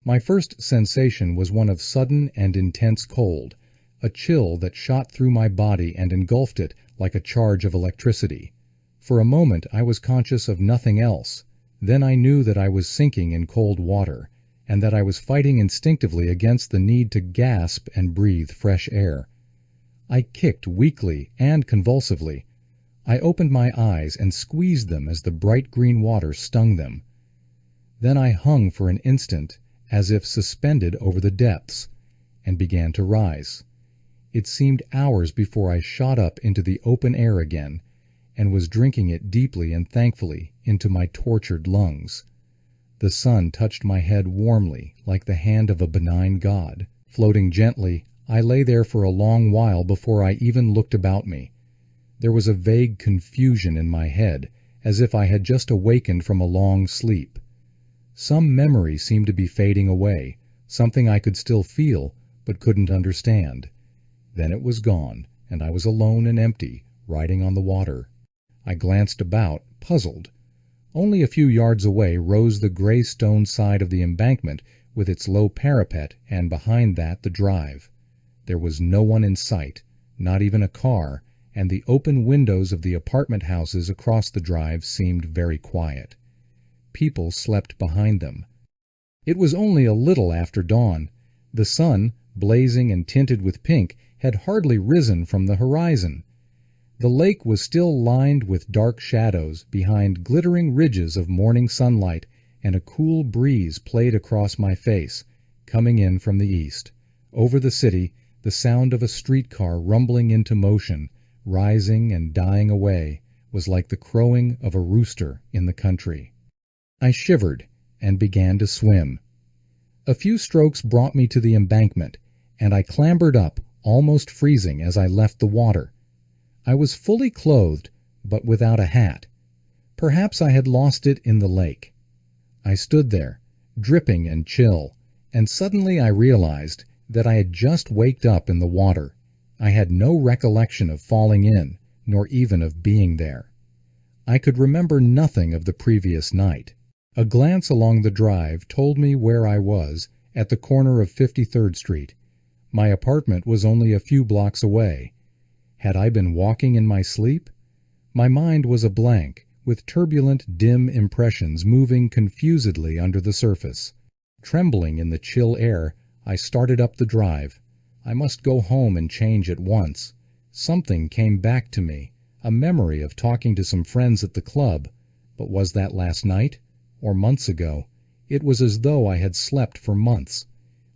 My first sensation was one of sudden and intense cold, a chill that shot through my body and engulfed it like a charge of electricity. For a moment I was conscious of nothing else. Then I knew that I was sinking in cold water, and that I was fighting instinctively against the need to gasp and breathe fresh air. I kicked weakly and convulsively. I opened my eyes and squeezed them as the bright green water stung them. Then I hung for an instant, as if suspended over the depths, and began to rise. It seemed hours before I shot up into the open air again, and was drinking it deeply and thankfully into my tortured lungs. The sun touched my head warmly, like the hand of a benign god. Floating gently, I lay there for a long while before I even looked about me. There was a vague confusion in my head, as if I had just awakened from a long sleep. Some memory seemed to be fading away, something I could still feel, but couldn't understand. Then it was gone, and I was alone and empty, riding on the water. I glanced about, puzzled. Only a few yards away rose the gray stone side of the embankment with its low parapet, and behind that the drive. There was no one in sight, not even a car, and the open windows of the apartment houses across the drive seemed very quiet. People slept behind them. It was only a little after dawn. The sun, blazing and tinted with pink, had hardly risen from the horizon. The lake was still lined with dark shadows behind glittering ridges of morning sunlight, and a cool breeze played across my face, coming in from the east. Over the city, the sound of a streetcar rumbling into motion, rising and dying away, was like the crowing of a rooster in the country. I shivered and began to swim. A few strokes brought me to the embankment, and I clambered up, almost freezing as I left the water. I was fully clothed, but without a hat. Perhaps I had lost it in the lake. I stood there, dripping and chill, and suddenly I realized that I had just waked up in the water. I had no recollection of falling in, nor even of being there. I could remember nothing of the previous night. A glance along the drive told me where I was, at the corner of 53rd Street. My apartment was only a few blocks away. Had I been walking in my sleep? My mind was a blank, with turbulent, dim impressions moving confusedly under the surface. Trembling in the chill air, I started up the drive. I must go home and change at once. Something came back to me, a memory of talking to some friends at the club. But was that last night? Or months ago? It was as though I had slept for months.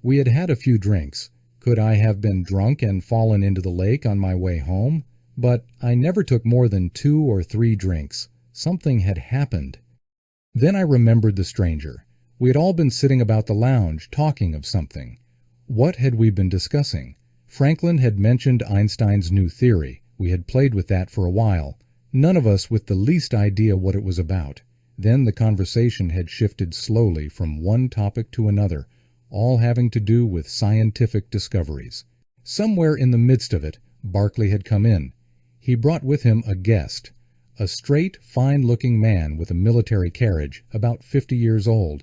We had had a few drinks. Could I have been drunk and fallen into the lake on my way home? But I never took more than 2 or 3 drinks. Something had happened. Then I remembered the stranger. We had all been sitting about the lounge, talking of something. What had we been discussing? Franklin had mentioned Einstein's new theory. We had played with that for a while, none of us with the least idea what it was about. Then the conversation had shifted slowly from one topic to another, all having to do with scientific discoveries. Somewhere in the midst of it, Barclay had come in. He brought with him a guest, a straight, fine-looking man with a military carriage, about 50 years old.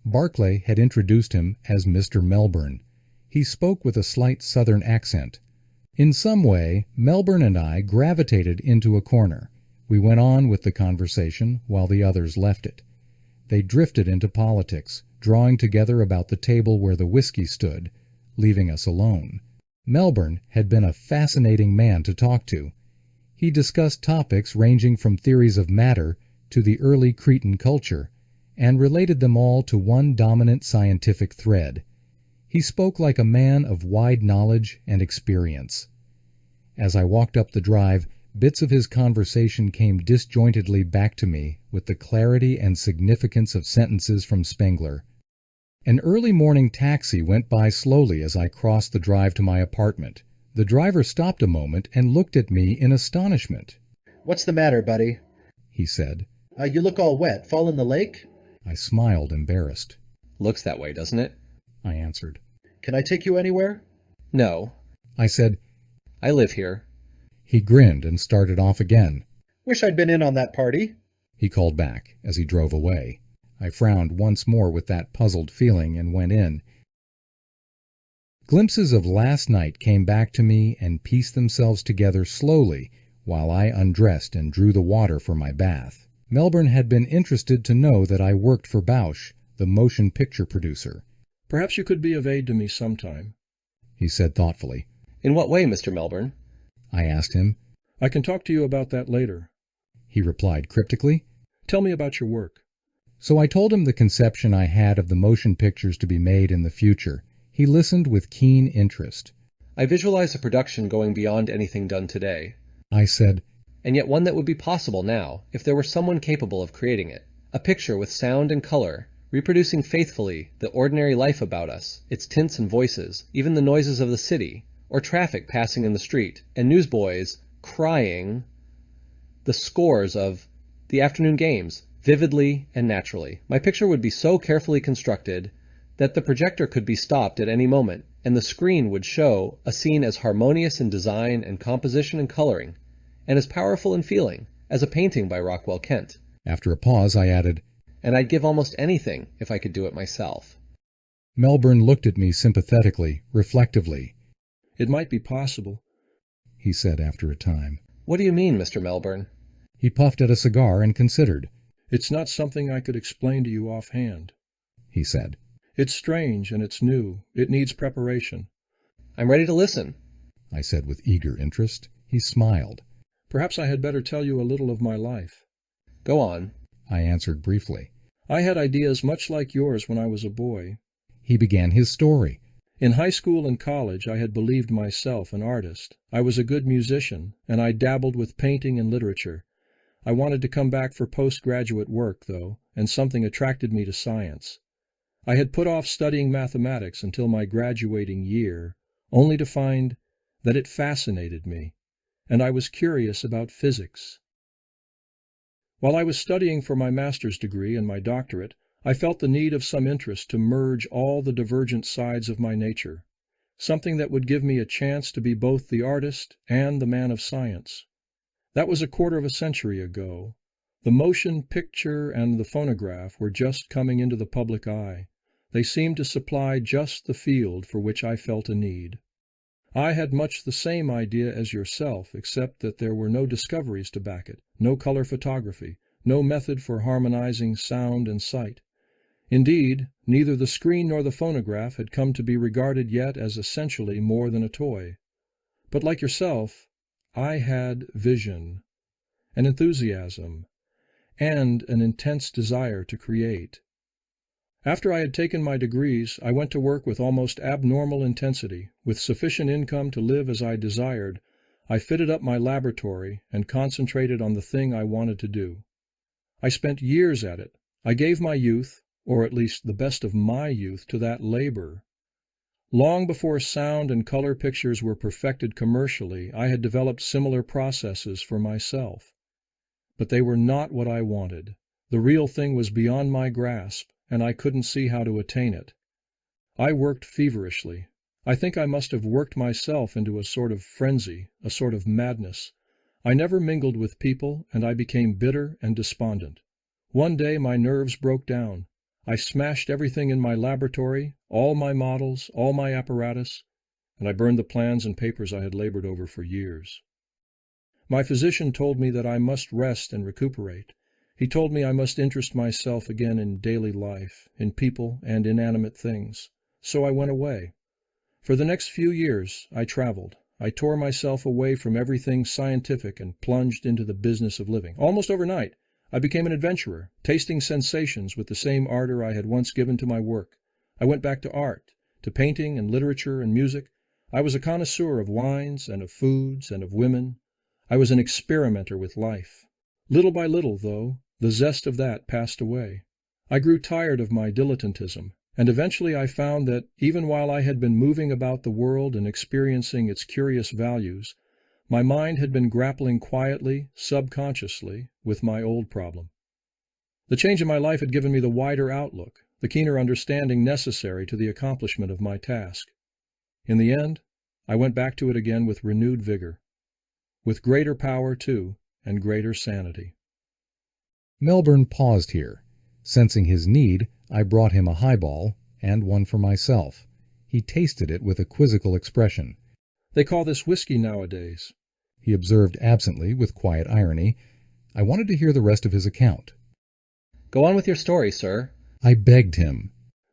Barclay had introduced him as Mr. Melbourne. He spoke with a slight southern accent. In some way, Melbourne and I gravitated into a corner. We went on with the conversation while the others left it. They drifted into politics, drawing together about the table where the whiskey stood, leaving us alone. Melbourne had been a fascinating man to talk to. He discussed topics ranging from theories of matter to the early Cretan culture, and related them all to one dominant scientific thread. He spoke like a man of wide knowledge and experience. As I walked up the drive, bits of his conversation came disjointedly back to me with the clarity and significance of sentences from Spengler. An early morning taxi went by slowly as I crossed the drive to my apartment. The driver stopped a moment and looked at me in astonishment. "What's the matter, buddy?" he said. You look all wet. Fall in the lake?" I smiled, embarrassed. "Looks that way, doesn't it?" I answered. "Can I take you anywhere?" "No. I said, I live here." He grinned and started off again. "Wish I'd been in on that party." He called back as he drove away. I frowned once more with that puzzled feeling and went in. Glimpses of last night came back to me and pieced themselves together slowly while I undressed and drew the water for my bath. Melbourne had been interested to know that I worked for Bausch, the motion picture producer. "Perhaps you could be of aid to me sometime," he said thoughtfully. In what way, Mr. Melbourne? I asked him. "I can talk to you about that later," he replied cryptically. "Tell me about your work." So I told him the conception I had of the motion pictures to be made in the future. He listened with keen interest. I visualize a production going beyond anything done today. I said, And yet one that would be possible now, if there were someone capable of creating it. A picture with sound and color, reproducing faithfully the ordinary life about us, its tints and voices, even the noises of the city, or traffic passing in the street, and newsboys crying the scores of the afternoon games, vividly and naturally. My picture would be so carefully constructed that the projector could be stopped at any moment, and the screen would show a scene as harmonious in design and composition and coloring, and as powerful in feeling, as a painting by Rockwell Kent. After a pause, I added, And I'd give almost anything if I could do it myself. Melbourne looked at me sympathetically, reflectively. "It might be possible," he said after a time. What do you mean, Mr. Melbourne? He puffed at a cigar and considered. "It's not something I could explain to you offhand. He said. It's strange and it's new. It needs preparation." I'm ready to listen. I said with eager interest. He smiled. "Perhaps I had better tell you a little of my life." Go on. I answered briefly. "I had ideas much like yours when I was a boy. He began his story. In high school and college I had believed myself an artist. I was a good musician, and I dabbled with painting and literature. I wanted to come back for postgraduate work, though, and something attracted me to science. I had put off studying mathematics until my graduating year, only to find that it fascinated me, and I was curious about physics. While I was studying for my master's degree and my doctorate, I felt the need of some interest to merge all the divergent sides of my nature, something that would give me a chance to be both the artist and the man of science. That was a quarter of a century ago. The motion picture and the phonograph were just coming into the public eye. They seemed to supply just the field for which I felt a need. I had much the same idea as yourself, except that there were no discoveries to back it, no color photography, no method for harmonizing sound and sight. Indeed, neither the screen nor the phonograph had come to be regarded yet as essentially more than a toy. But like yourself, I had vision, an enthusiasm, and an intense desire to create. After I had taken my degrees, I went to work with almost abnormal intensity. With sufficient income to live as I desired, I fitted up my laboratory and concentrated on the thing I wanted to do. I spent years at it. I gave my youth, or at least the best of my youth, to that labor. Long before sound and color pictures were perfected commercially, I had developed similar processes for myself. But they were not what I wanted. The real thing was beyond my grasp, and I couldn't see how to attain it. I worked feverishly. I think I must have worked myself into a sort of frenzy, a sort of madness. I never mingled with people, and I became bitter and despondent. One day my nerves broke down. I smashed everything in my laboratory, all my models, all my apparatus, and I burned the plans and papers I had labored over for years. My physician told me that I must rest and recuperate. He told me I must interest myself again in daily life, in people and inanimate things. So I went away. For the next few years I traveled. I tore myself away from everything scientific and plunged into the business of living. Almost overnight, I became an adventurer, tasting sensations with the same ardor I had once given to my work. I went back to art, to painting and literature and music. I was a connoisseur of wines and of foods and of women. I was an experimenter with life. Little by little, though, the zest of that passed away. I grew tired of my dilettantism, and eventually I found that, even while I had been moving about the world and experiencing its curious values, my mind had been grappling quietly, subconsciously, with my old problem. The change in my life had given me the wider outlook, the keener understanding necessary to the accomplishment of my task. In the end, I went back to it again with renewed vigor, with greater power, too, and greater sanity. Melbourne paused here. Sensing his need, I brought him a highball, and one for myself. He tasted it with a quizzical expression. "They call this whiskey nowadays," he observed absently with quiet irony. I wanted to hear the rest of his account. Go on with your story, sir. I begged him.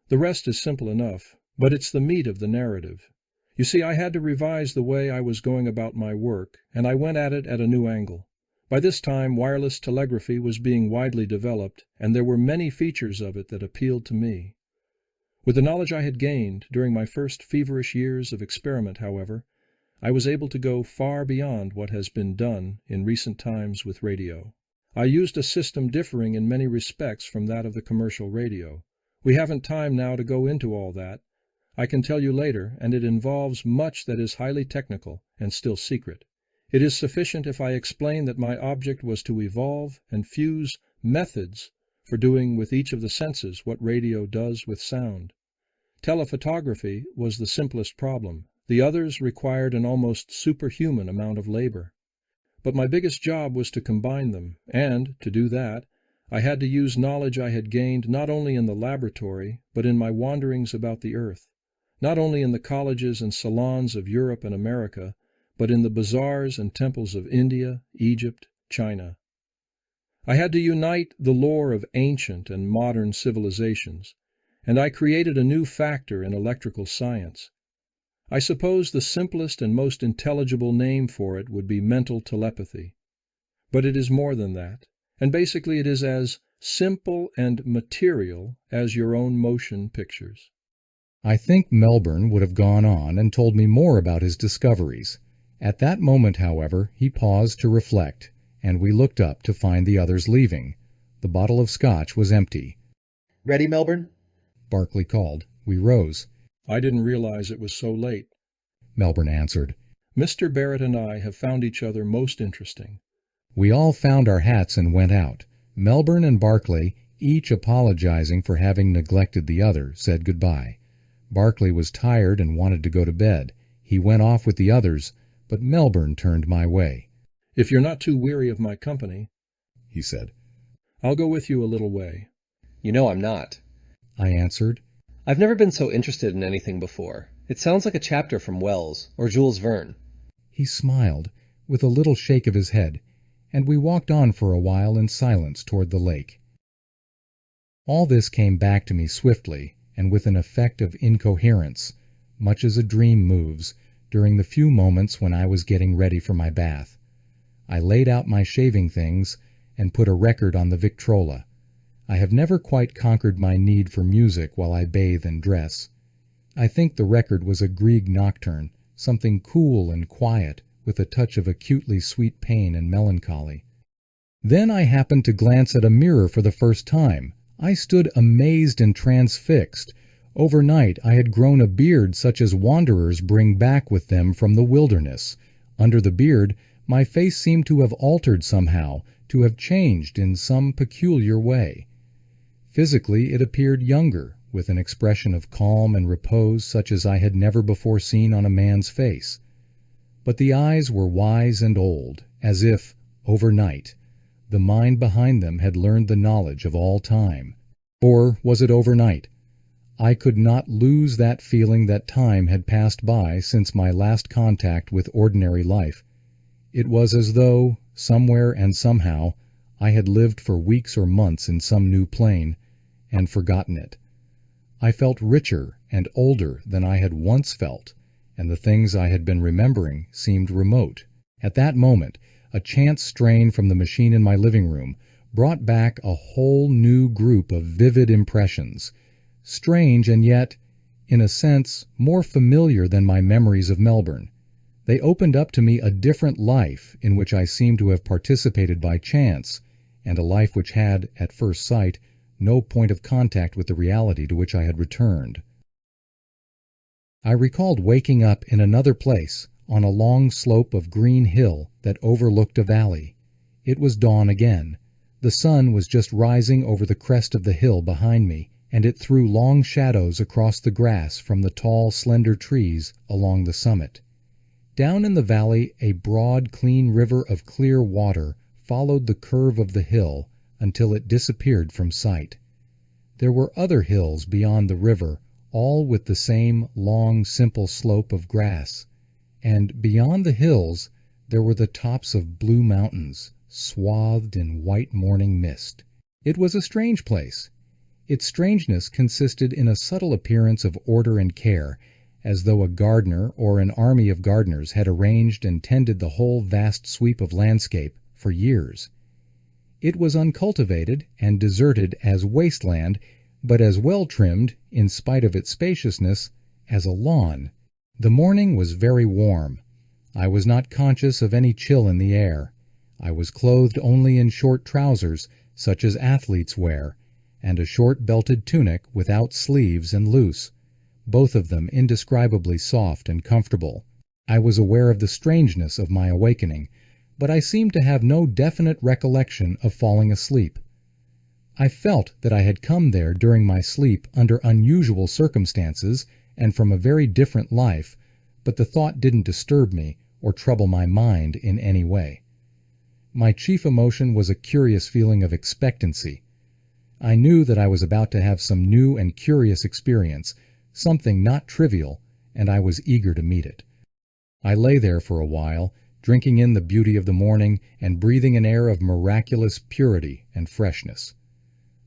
"The rest is simple enough, but it's the meat of the narrative. You see, I had to revise the way I was going about my work, and I went at it at a new angle. By this time, wireless telegraphy was being widely developed, and there were many features of it that appealed to me. With the knowledge I had gained during my first feverish years of experiment, however, I was able to go far beyond what has been done in recent times with radio. I used a system differing in many respects from that of the commercial radio. We haven't time now to go into all that. I can tell you later, and it involves much that is highly technical and still secret. It is sufficient if I explain that my object was to evolve and fuse methods for doing with each of the senses what radio does with sound. Telephotography was the simplest problem. The others required an almost superhuman amount of labor. But my biggest job was to combine them, and, to do that, I had to use knowledge I had gained not only in the laboratory, but in my wanderings about the earth, not only in the colleges and salons of Europe and America, but in the bazaars and temples of India, Egypt, China. I had to unite the lore of ancient and modern civilizations, and I created a new factor in electrical science. I suppose the simplest and most intelligible name for it would be mental telepathy. But it is more than that, and basically it is as simple and material as your own motion pictures. I think Melbourne would have gone on and told me more about his discoveries. At that moment, however, he paused to reflect, and we looked up to find the others leaving. The bottle of scotch was empty. Ready, Melbourne? Barclay called. We rose. "I didn't realize it was so late," Melbourne answered. "Mr. Barrett and I have found each other most interesting." We all found our hats and went out. Melbourne and Barclay, each apologizing for having neglected the other, said goodbye. Barclay was tired and wanted to go to bed. He went off with the others, but Melbourne turned my way. "If you're not too weary of my company," he said, "I'll go with you a little way." You know I'm not. I answered. I've never been so interested in anything before. It sounds like a chapter from Wells or Jules Verne. He smiled, with a little shake of his head, and we walked on for a while in silence toward the lake. All this came back to me swiftly, and with an effect of incoherence, much as a dream moves, during the few moments when I was getting ready for my bath. I laid out my shaving things and put a record on the Victrola. I have never quite conquered my need for music while I bathe and dress. I think the record was a Grieg nocturne, something cool and quiet, with a touch of acutely sweet pain and melancholy. Then I happened to glance at a mirror for the first time. I stood amazed and transfixed. Overnight I had grown a beard such as wanderers bring back with them from the wilderness. Under the beard my face seemed to have altered somehow, to have changed in some peculiar way. Physically it appeared younger, with an expression of calm and repose such as I had never before seen on a man's face. But the eyes were wise and old, as if, overnight, the mind behind them had learned the knowledge of all time. Or was it overnight? I could not lose that feeling that time had passed by since my last contact with ordinary life. It was as though, somewhere and somehow, I had lived for weeks or months in some new plane, and forgotten it. I felt richer and older than I had once felt, and the things I had been remembering seemed remote. At that moment, a chance strain from the machine in my living room brought back a whole new group of vivid impressions, strange and yet, in a sense, more familiar than my memories of Melbourne. They opened up to me a different life in which I seemed to have participated by chance, and a life which had, at first sight, no point of contact with the reality to which I had returned. I recalled waking up in another place, on a long slope of green hill that overlooked a valley. It was dawn again. The sun was just rising over the crest of the hill behind me, and it threw long shadows across the grass from the tall, slender trees along the summit. Down in the valley a broad, clean river of clear water followed the curve of the hill until it disappeared from sight. There were other hills beyond the river, all with the same long, simple slope of grass. And beyond the hills there were the tops of blue mountains, swathed in white morning mist. It was a strange place. Its strangeness consisted in a subtle appearance of order and care, as though a gardener or an army of gardeners had arranged and tended the whole vast sweep of landscape for years. It was uncultivated and deserted as wasteland, but as well trimmed, in spite of its spaciousness, as a lawn. The morning was very warm. I was not conscious of any chill in the air. I was clothed only in short trousers, such as athletes wear, and a short belted tunic without sleeves and loose, both of them indescribably soft and comfortable. I was aware of the strangeness of my awakening, but I seemed to have no definite recollection of falling asleep. I felt that I had come there during my sleep under unusual circumstances and from a very different life, but the thought didn't disturb me or trouble my mind in any way. My chief emotion was a curious feeling of expectancy. I knew that I was about to have some new and curious experience, something not trivial, and I was eager to meet it. I lay there for a while, drinking in the beauty of the morning and breathing an air of miraculous purity and freshness.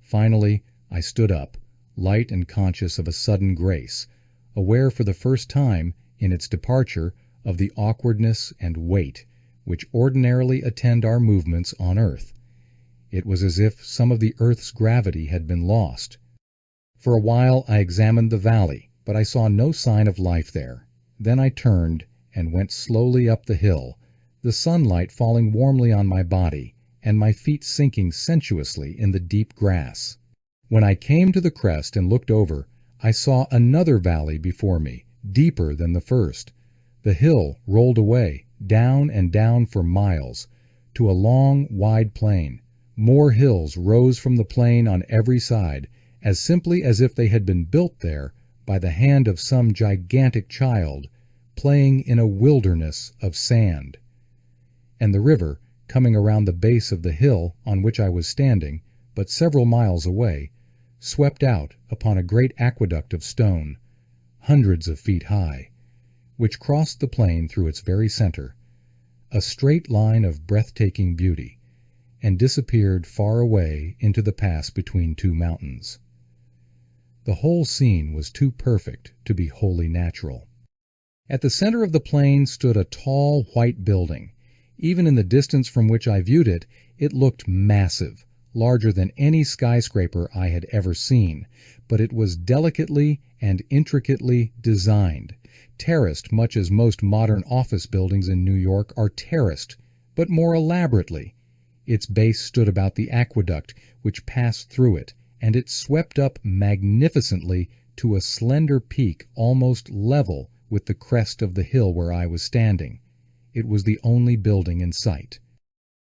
Finally, I stood up, light and conscious of a sudden grace, aware for the first time, in its departure, of the awkwardness and weight which ordinarily attend our movements on earth. It was as if some of the earth's gravity had been lost. For a while I examined the valley, but I saw no sign of life there. Then I turned and went slowly up the hill, the sunlight falling warmly on my body, and my feet sinking sensuously in the deep grass. When I came to the crest and looked over, I saw another valley before me, deeper than the first. The hill rolled away, down and down for miles, to a long, wide plain. More hills rose from the plain on every side, as simply as if they had been built there by the hand of some gigantic child, playing in a wilderness of sand. And the river, coming around the base of the hill on which I was standing, but several miles away, swept out upon a great aqueduct of stone, hundreds of feet high, which crossed the plain through its very center, a straight line of breathtaking beauty, and disappeared far away into the pass between two mountains. The whole scene was too perfect to be wholly natural. At the center of the plain stood a tall white building. Even in the distance from which I viewed it, it looked massive, larger than any skyscraper I had ever seen, but it was delicately and intricately designed, terraced much as most modern office buildings in New York are terraced, but more elaborately. Its base stood about the aqueduct which passed through it, and it swept up magnificently to a slender peak almost level with the crest of the hill where I was standing. It was the only building in sight.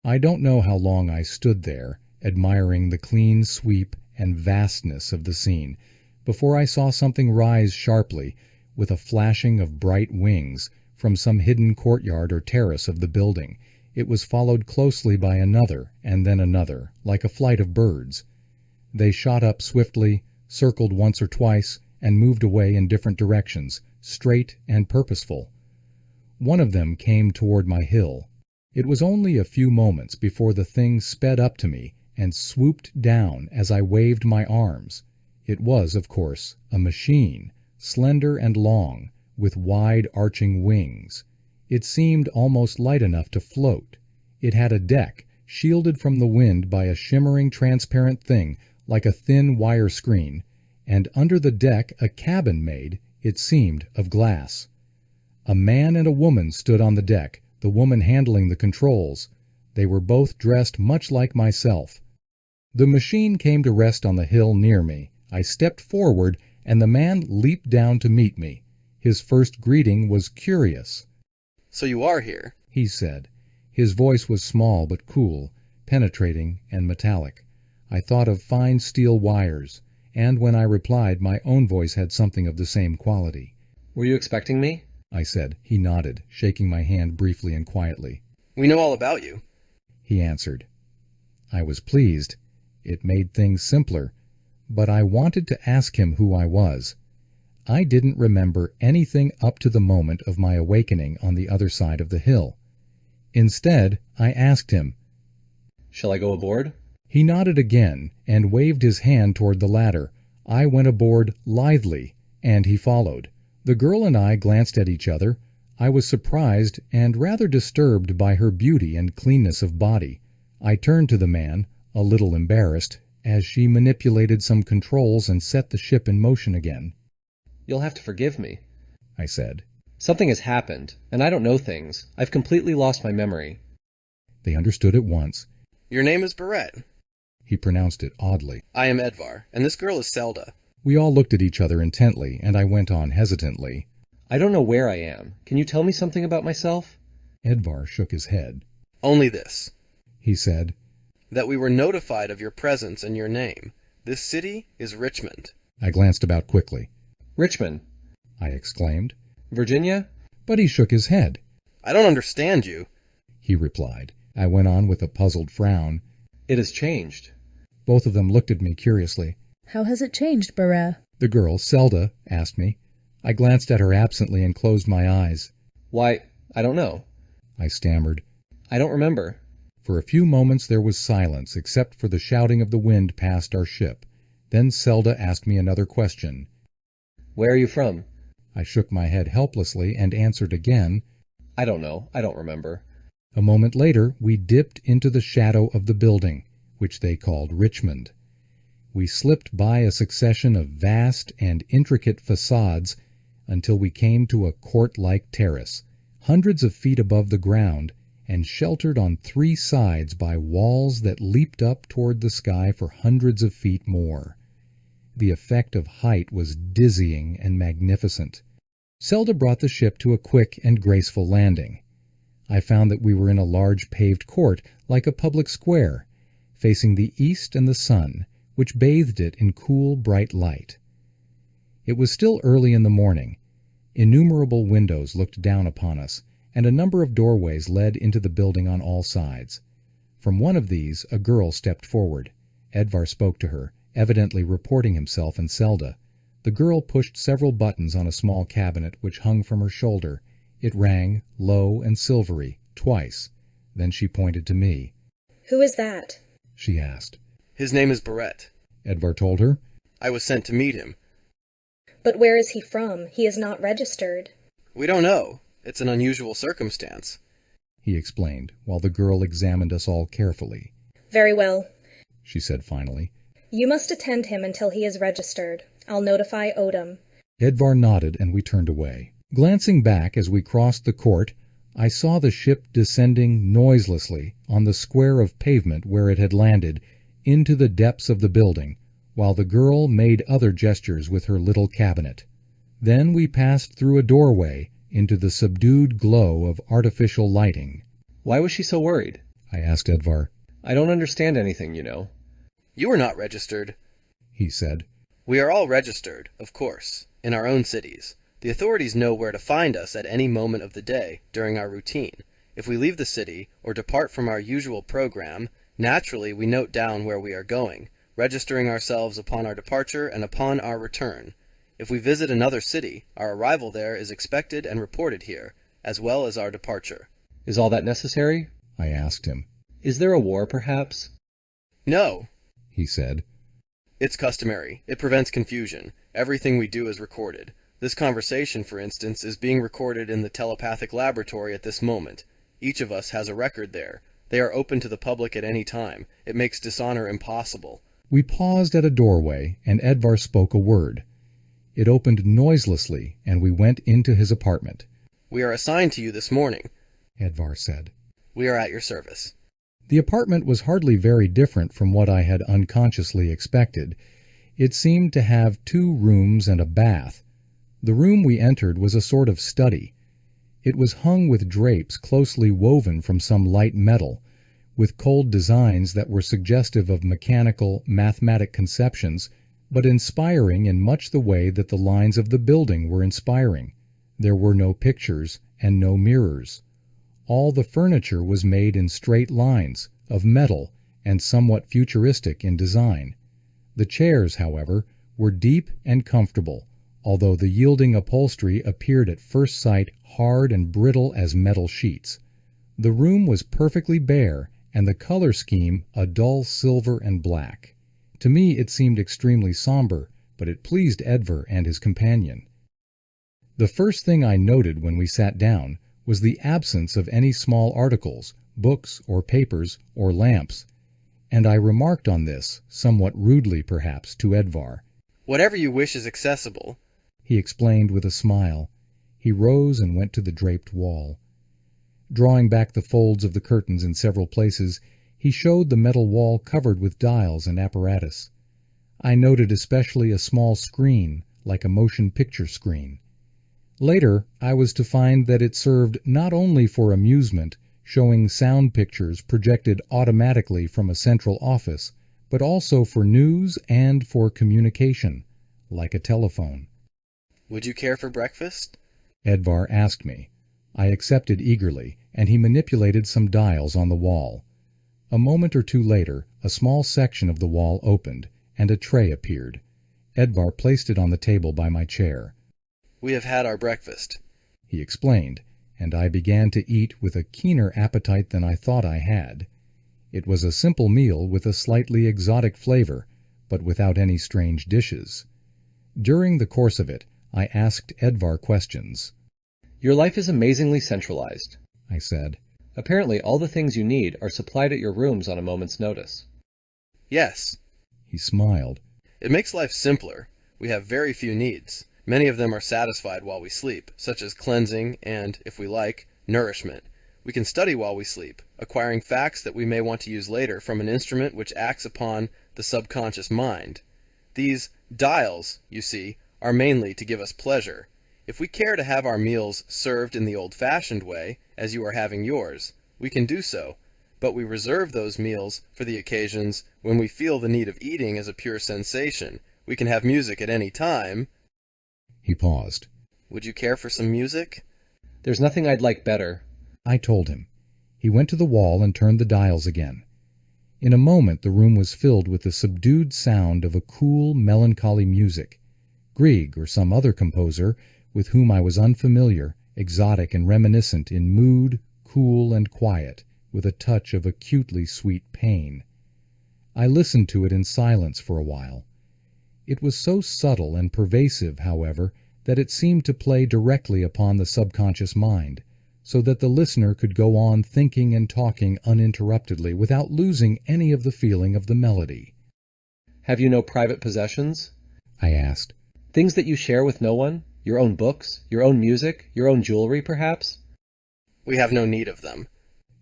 I don't know how long I stood there, admiring the clean sweep and vastness of the scene, before I saw something rise sharply, with a flashing of bright wings, from some hidden courtyard or terrace of the building. It was followed closely by another, and then another, like a flight of birds. They shot up swiftly, circled once or twice, and moved away in different directions, straight and purposeful. One of them came toward my hill. It was only a few moments before the thing sped up to me and swooped down as I waved my arms. It was, of course, a machine, slender and long, with wide arching wings. It seemed almost light enough to float. It had a deck, shielded from the wind by a shimmering transparent thing like a thin wire screen, and under the deck a cabin made, it seemed, of glass. A man and a woman stood on the deck, the woman handling the controls. They were both dressed much like myself. The machine came to rest on the hill near me. I stepped forward, and the man leaped down to meet me. His first greeting was curious. "So you are here," he said. His voice was small but cool, penetrating and metallic. I thought of fine steel wires, and when I replied my own voice had something of the same quality. Were you expecting me? I said. He nodded, shaking my hand briefly and quietly. "We know all about you," he answered. I was pleased. It made things simpler. but I wanted to ask him who I was. I didn't remember anything up to the moment of my awakening on the other side of the hill. Instead, I asked him. Shall I go aboard? He nodded again and waved his hand toward the ladder. I went aboard lithely, and he followed. The girl and I glanced at each other. I was surprised and rather disturbed by her beauty and cleanness of body. I turned to the man, a little embarrassed, as she manipulated some controls and set the ship in motion again. You'll have to forgive me, I said. Something has happened, and I don't know things. I've completely lost my memory. They understood at once. Your name is Barrett. He pronounced it oddly. I am Edvar, and this girl is Zelda. We all looked at each other intently, and I went on hesitantly. I don't know where I am. Can you tell me something about myself? Edvar shook his head. Only this, He said. that we were notified of your presence and your name. This city is Richmond. I glanced about quickly. Richmond. I exclaimed. Virginia? But he shook his head. I don't understand you. He replied. I went on with a puzzled frown. It has changed. Both of them looked at me curiously. How has it changed, Barrett? The girl, Zelda, asked me. I glanced at her absently and closed my eyes. Why, I don't know. I stammered. I don't remember. For a few moments there was silence, except for the shouting of the wind past our ship. Then Zelda asked me another question. Where are you from? I shook my head helplessly and answered again. I don't know. I don't remember. A moment later we dipped into the shadow of the building, which they called Richmond. We slipped by a succession of vast and intricate facades until we came to a court-like terrace, hundreds of feet above the ground, and sheltered on 3 sides by walls that leaped up toward the sky for hundreds of feet more. The effect of height was dizzying and magnificent. Zelda brought the ship to a quick and graceful landing. I found that we were in a large paved court, like a public square, facing the east and the sun, which bathed it in cool, bright light. It was still early in the morning. Innumerable windows looked down upon us, and a number of doorways led into the building on all sides. From one of these a girl stepped forward. Edvar spoke to her, evidently reporting himself and Zelda. The girl pushed several buttons on a small cabinet which hung from her shoulder. It rang, low and silvery, twice. Then she pointed to me. Who is that? She asked. His name is Barrett. Edvar told her. I was sent to meet him. But where is he from? He is not registered. We don't know. It's an unusual circumstance, he explained, while the girl examined us all carefully. Very well, she said finally. You must attend him until he is registered. I'll notify Odom. Edvar nodded, and we turned away. Glancing back as we crossed the court, I saw the ship descending noiselessly on the square of pavement where it had landed into the depths of the building, while the girl made other gestures with her little cabinet. Then we passed through a doorway into the subdued glow of artificial lighting. Why was she so worried? I asked Edvar. I don't understand anything, you know. You are not registered, he said. We are all registered, of course, in our own cities. The authorities know where to find us at any moment of the day during our routine. If we leave the city or depart from our usual program, naturally we note down where we are going, registering ourselves upon our departure and upon our return. If we visit another city, our arrival there is expected and reported here, as well as our departure. Is all that necessary? I asked him. Is there a war, perhaps? No, he said. It's customary. It prevents confusion. Everything we do is recorded. This conversation, for instance, is being recorded in the telepathic laboratory at this moment. Each of us has a record there. They are open to the public at any time. It makes dishonor impossible. We paused at a doorway, and Edvar spoke a word. It opened noiselessly, and we went into his apartment. We are assigned to you this morning, Edvar said. We are at your service. The apartment was hardly very different from what I had unconsciously expected. It seemed to have 2 rooms and a bath. The room we entered was a sort of study. It was hung with drapes closely woven from some light metal, with cold designs that were suggestive of mechanical, mathematic conceptions, but inspiring in much the way that the lines of the building were inspiring. There were no pictures and no mirrors. All the furniture was made in straight lines, of metal, and somewhat futuristic in design. The chairs, however, were deep and comfortable, although the yielding upholstery appeared at first sight hard and brittle as metal sheets. The room was perfectly bare, and the color scheme a dull silver and black. To me it seemed extremely somber, but it pleased Edvar and his companion. The first thing I noted when we sat down was the absence of any small articles, books or papers or lamps, and I remarked on this, somewhat rudely perhaps, to Edvar. Whatever you wish is accessible, He explained with a smile. He rose and went to the draped wall. Drawing back the folds of the curtains in several places, he showed the metal wall covered with dials and apparatus. I noted especially a small screen, like a motion picture screen. Later, I was to find that it served not only for amusement, showing sound pictures projected automatically from a central office, but also for news and for communication, like a telephone. Would you care for breakfast? Edvar asked me. I accepted eagerly, and he manipulated some dials on the wall. A moment or two later, a small section of the wall opened, and a tray appeared. Edvar placed it on the table by my chair. We have had our breakfast, He explained, and I began to eat with a keener appetite than I thought I had. It was a simple meal with a slightly exotic flavor, but without any strange dishes. During the course of it, I asked Edvar questions. Your life is amazingly centralized. I said. Apparently all the things you need are supplied at your rooms on a moment's notice. Yes. He smiled. It makes life simpler. We have very few needs. Many of them are satisfied while we sleep, such as cleansing and, if we like, nourishment. We can study while we sleep, acquiring facts that we may want to use later from an instrument which acts upon the subconscious mind. These dials, you see, are mainly to give us pleasure. If we care to have our meals served in the old-fashioned way, as you are having yours, we can do so, but we reserve those meals for the occasions when we feel the need of eating as a pure sensation. We can have music at any time. He paused. Would you care for some music? There's nothing I'd like better. I told him. He went to the wall and turned the dials again. In a moment the room was filled with the subdued sound of a cool, melancholy music. Grieg, or some other composer, with whom I was unfamiliar, exotic and reminiscent in mood, cool and quiet, with a touch of acutely sweet pain. I listened to it in silence for a while. It was so subtle and pervasive, however, that it seemed to play directly upon the subconscious mind, so that the listener could go on thinking and talking uninterruptedly without losing any of the feeling of the melody. Have you no private possessions? I asked. Things that you share with no one? Your own books? Your own music? Your own jewelry, perhaps? We have no need of them,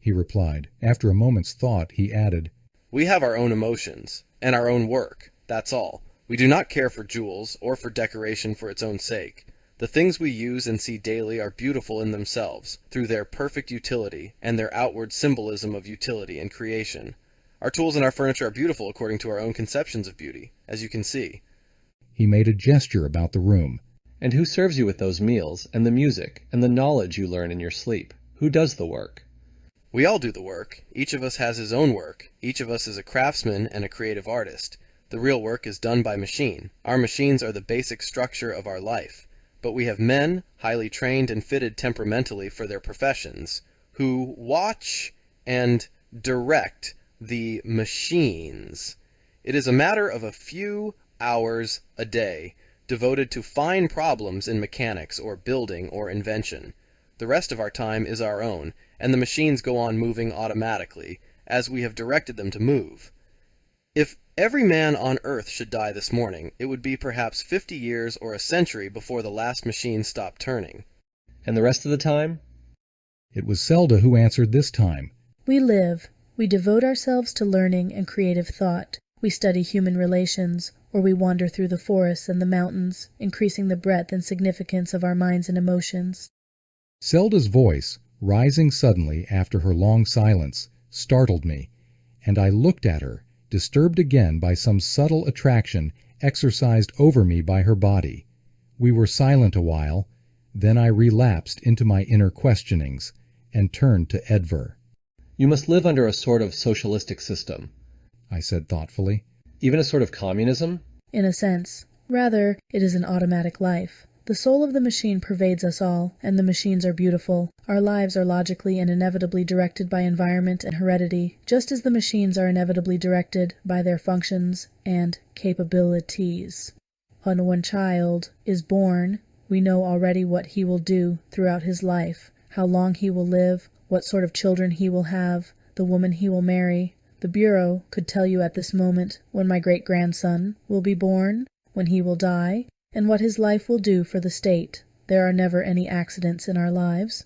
he replied. After a moment's thought, he added, We have our own emotions, and our own work, that's all. We do not care for jewels, or for decoration for its own sake. The things we use and see daily are beautiful in themselves, through their perfect utility, and their outward symbolism of utility and creation. Our tools and our furniture are beautiful according to our own conceptions of beauty, as you can see. He made a gesture about the room. And who serves you with those meals, and the music, and the knowledge you learn in your sleep? Who does the work? We all do the work. Each of us has his own work. Each of us is a craftsman and a creative artist. The real work is done by machine. Our machines are the basic structure of our life. But we have men, highly trained and fitted temperamentally for their professions, who watch and direct the machines. It is a matter of a few hours a day, devoted to fine problems in mechanics or building or invention. The rest of our time is our own, and the machines go on moving automatically, as we have directed them to move. If every man on earth should die this morning, it would be perhaps 50 years or a century before the last machine stopped turning. And the rest of the time? It was Zelda who answered this time. We live. We devote ourselves to learning and creative thought. We study human relations, or we wander through the forests and the mountains, increasing the breadth and significance of our minds and emotions. Zelda's voice, rising suddenly after her long silence, startled me, and I looked at her, disturbed again by some subtle attraction exercised over me by her body. We were silent a while, then I relapsed into my inner questionings, and turned to Edvar. You must live under a sort of socialistic system, I said thoughtfully. Even a sort of communism? In a sense. Rather, it is an automatic life. The soul of the machine pervades us all, and the machines are beautiful. Our lives are logically and inevitably directed by environment and heredity, just as the machines are inevitably directed by their functions and capabilities. When one child is born, we know already what he will do throughout his life, how long he will live, what sort of children he will have, the woman he will marry. The Bureau could tell you at this moment when my great-grandson will be born, when he will die, and what his life will do for the state. There are never any accidents in our lives.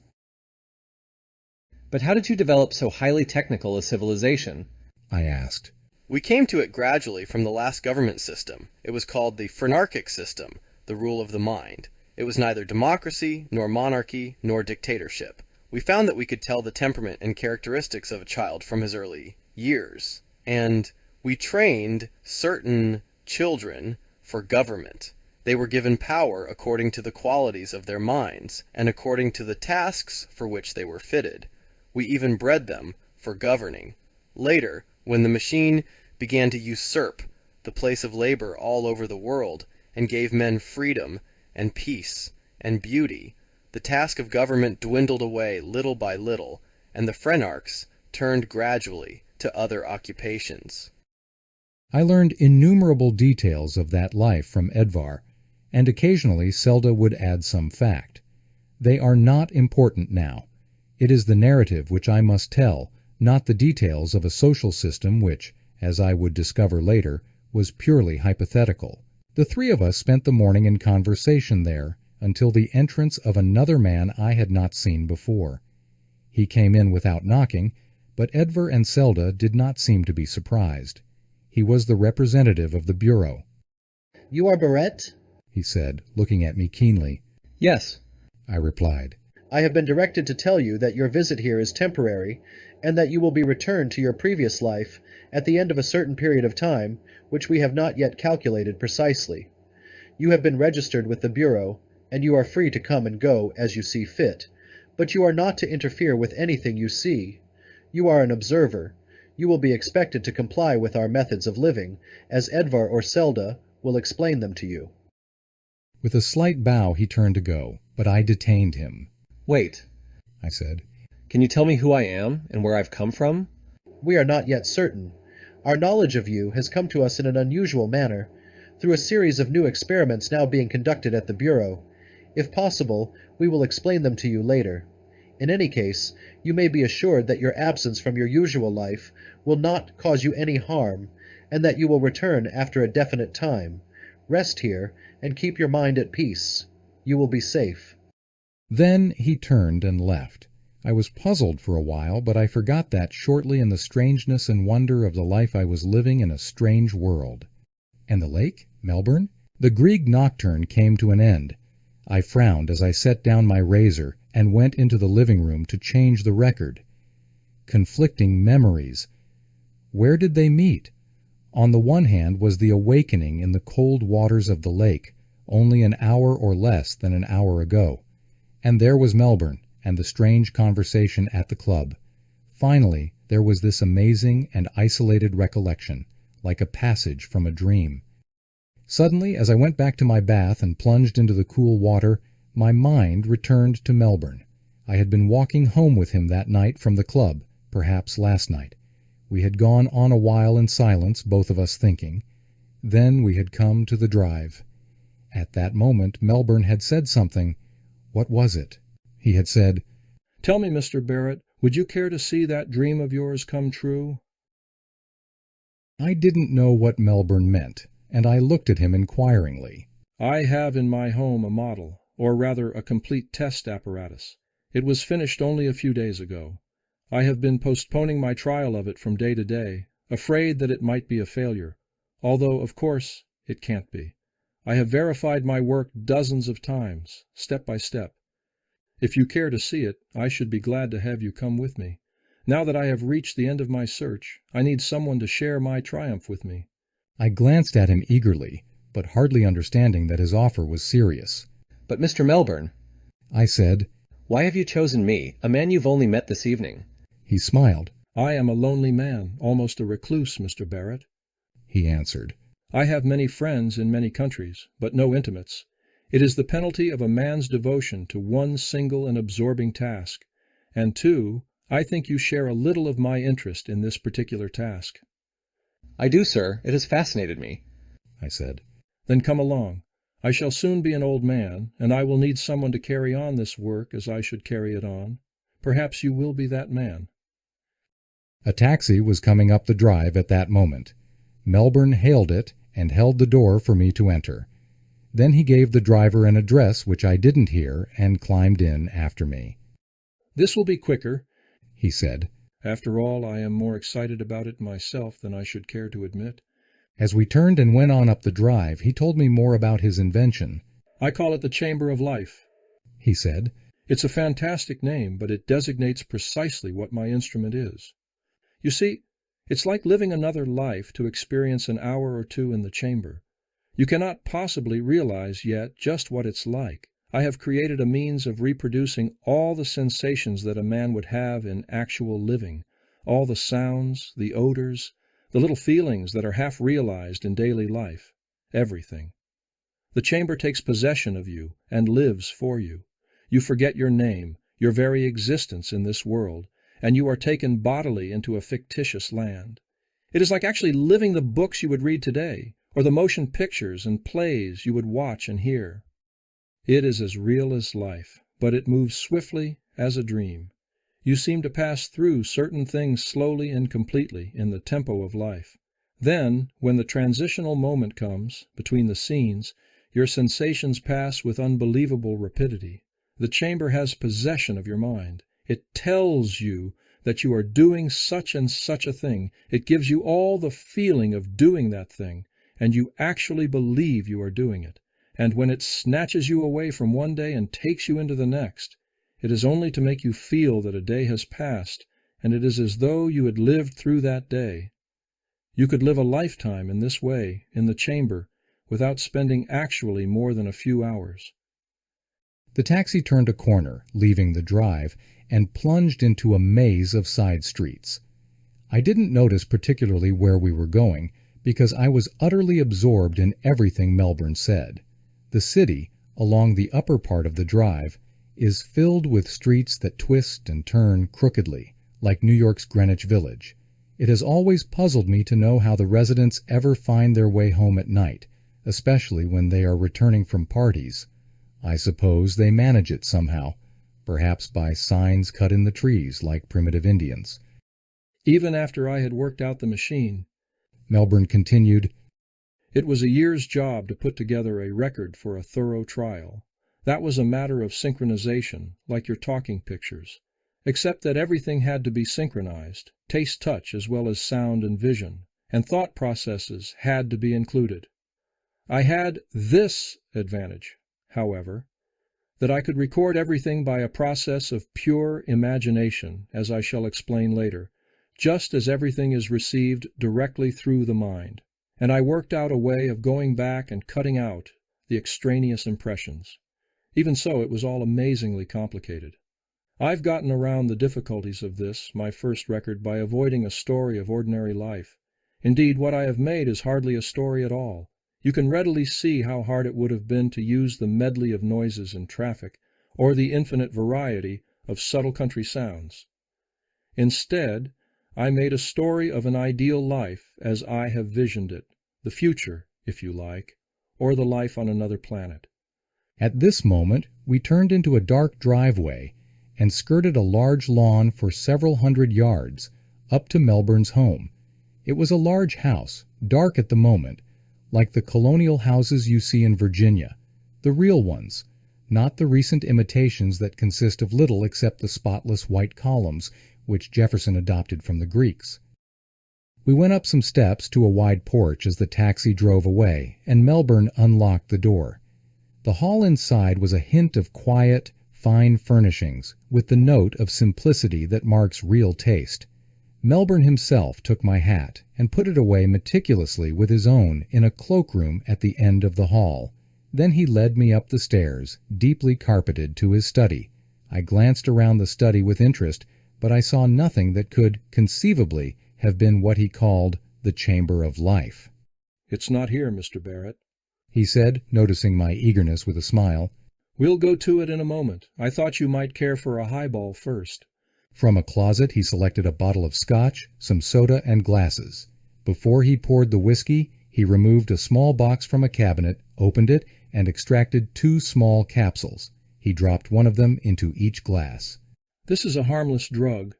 But how did you develop so highly technical a civilization? I asked. We came to it gradually from the last government system. It was called the Phrenarchic system, the rule of the mind. It was neither democracy, nor monarchy, nor dictatorship. We found that we could tell the temperament and characteristics of a child from his early years. And we trained certain children for government. They were given power according to the qualities of their minds, and according to the tasks for which they were fitted. We even bred them for governing. Later, when the machine began to usurp the place of labor all over the world, and gave men freedom, and peace, and beauty, the task of government dwindled away little by little, and the Phrenarchs turned gradually to other occupations. I learned innumerable details of that life from Edvar, and occasionally Selda would add some fact. They are not important now. It is the narrative which I must tell, not the details of a social system which, as I would discover later, was purely hypothetical. The three of us spent the morning in conversation there until the entrance of another man I had not seen before. He came in without knocking, but Edvar and Selda did not seem to be surprised. He was the representative of the Bureau. You are Barrett? He said, looking at me keenly. Yes, I replied. I have been directed to tell you that your visit here is temporary, and that you will be returned to your previous life at the end of a certain period of time, which we have not yet calculated precisely. You have been registered with the Bureau, and you are free to come and go as you see fit, but you are not to interfere with anything you see. You are an observer. You will be expected to comply with our methods of living, as Edvar or Selda will explain them to you. With a slight bow he turned to go, but I detained him. Wait, I said. Can you tell me who I am and where I've come from? We are not yet certain. Our knowledge of you has come to us in an unusual manner, through a series of new experiments now being conducted at the Bureau. If possible, we will explain them to you later. In any case, you may be assured that your absence from your usual life will not cause you any harm, and that you will return after a definite time. Rest here, and keep your mind at peace. You will be safe. Then he turned and left. I was puzzled for a while, but I forgot that shortly in the strangeness and wonder of the life I was living in a strange world. And the lake? Melbourne? The Grieg nocturne came to an end. I frowned as I set down my razor and went into the living room to change the record. Conflicting memories. Where did they meet? On the one hand was the awakening in the cold waters of the lake, only an hour or less than an hour ago. And there was Melbourne, and the strange conversation at the club. Finally, there was this amazing and isolated recollection, like a passage from a dream. Suddenly, as I went back to my bath and plunged into the cool water, my mind returned to Melbourne. I had been walking home with him that night from the club, perhaps last night. We had gone on a while in silence, both of us thinking. Then we had come to the drive. At that moment Melbourne had said something. What was it? He had said, "Tell me, Mr. Barrett, would you care to see that dream of yours come true?" I didn't know what Melbourne meant, and I looked at him inquiringly. "I have in my home a model, or rather a complete test apparatus. It was finished only a few days ago. I have been postponing my trial of it from day to day, afraid that it might be a failure, although, of course, it can't be. I have verified my work dozens of times, step by step. If you care to see it, I should be glad to have you come with me. Now that I have reached the end of my search, I need someone to share my triumph with me." I glanced at him eagerly, but hardly understanding that his offer was serious. But Mr. Melbourne, I said, why have you chosen me, a man you've only met this evening? He smiled. "I am a lonely man, almost a recluse, Mr. Barrett." he answered. I have many friends in many countries, but no intimates. It is the penalty of a man's devotion to one single and absorbing task. And two, I think you share a little of my interest in this particular task. I do, sir. It has fascinated me, I said. Then come along. I shall soon be an old man, and I will need someone to carry on this work as I should carry it on. Perhaps you will be that man. A taxi was coming up the drive at that moment. Melbourne hailed it and held the door for me to enter. Then he gave the driver an address which I didn't hear and climbed in after me. This will be quicker, he said. After all, I am more excited about it myself than I should care to admit. As we turned and went on up the drive, he told me more about his invention. I call it the Chamber of Life, he said. It's a fantastic name, but it designates precisely what my instrument is. You see, it's like living another life to experience an hour or two in the chamber. You cannot possibly realize yet just what it's like. I have created a means of reproducing all the sensations that a man would have in actual living, all the sounds, the odors, the little feelings that are half realized in daily life, everything. The chamber takes possession of you and lives for you. You forget your name, your very existence in this world, and you are taken bodily into a fictitious land. It is like actually living the books you would read today, or the motion pictures and plays you would watch and hear. It is as real as life, but it moves swiftly as a dream. You seem to pass through certain things slowly and completely in the tempo of life. Then, when the transitional moment comes, between the scenes, your sensations pass with unbelievable rapidity. The chamber has possession of your mind. It tells you that you are doing such and such a thing. It gives you all the feeling of doing that thing, and you actually believe you are doing it. And when it snatches you away from one day and takes you into the next, it is only to make you feel that a day has passed, and it is as though you had lived through that day. You could live a lifetime in this way, in the chamber, without spending actually more than a few hours. The taxi turned a corner, leaving the drive, and plunged into a maze of side streets. I didn't notice particularly where we were going, because I was utterly absorbed in everything Melbourne said. The city, along the upper part of the drive, is filled with streets that twist and turn crookedly, like New York's Greenwich Village. It has always puzzled me to know how the residents ever find their way home at night, especially when they are returning from parties. I suppose they manage it somehow, perhaps by signs cut in the trees like primitive Indians. Even after I had worked out the machine, Melbourne continued, it was a year's job to put together a record for a thorough trial. That was a matter of synchronization, like your talking pictures, except that everything had to be synchronized, taste, touch, as well as sound and vision, and thought processes had to be included. I had this advantage, however, that I could record everything by a process of pure imagination, as I shall explain later, just as everything is received directly through the mind. And I worked out a way of going back and cutting out the extraneous impressions. Even so, it was all amazingly complicated. I've gotten around the difficulties of this, my first record, by avoiding a story of ordinary life. Indeed, what I have made is hardly a story at all. You can readily see how hard it would have been to use the medley of noises in traffic, or the infinite variety of subtle country sounds. Instead, I made a story of an ideal life as I have visioned it, the future, if you like, or the life on another planet. At this moment, we turned into a dark driveway and skirted a large lawn for several hundred yards, up to Melbourne's home. It was a large house, dark at the moment, like the colonial houses you see in Virginia, the real ones, not the recent imitations that consist of little except the spotless white columns which Jefferson adopted from the Greeks. We went up some steps to a wide porch as the taxi drove away, and Melbourne unlocked the door. The hall inside was a hint of quiet, fine furnishings, with the note of simplicity that marks real taste. Melbourne himself took my hat and put it away meticulously with his own in a cloakroom at the end of the hall. Then he led me up the stairs, deeply carpeted, to his study. I glanced around the study with interest, but I saw nothing that could conceivably have been what he called the Chamber of Life. It's not here, Mr. Barrett," he said, noticing my eagerness with a smile. "We'll go to it in a moment. I thought you might care for a highball first." From a closet he selected a bottle of scotch, some soda, and glasses. Before he poured the whiskey, he removed a small box from a cabinet, opened it, and extracted 2 small capsules. He dropped one of them into each glass. "This is a harmless drug,"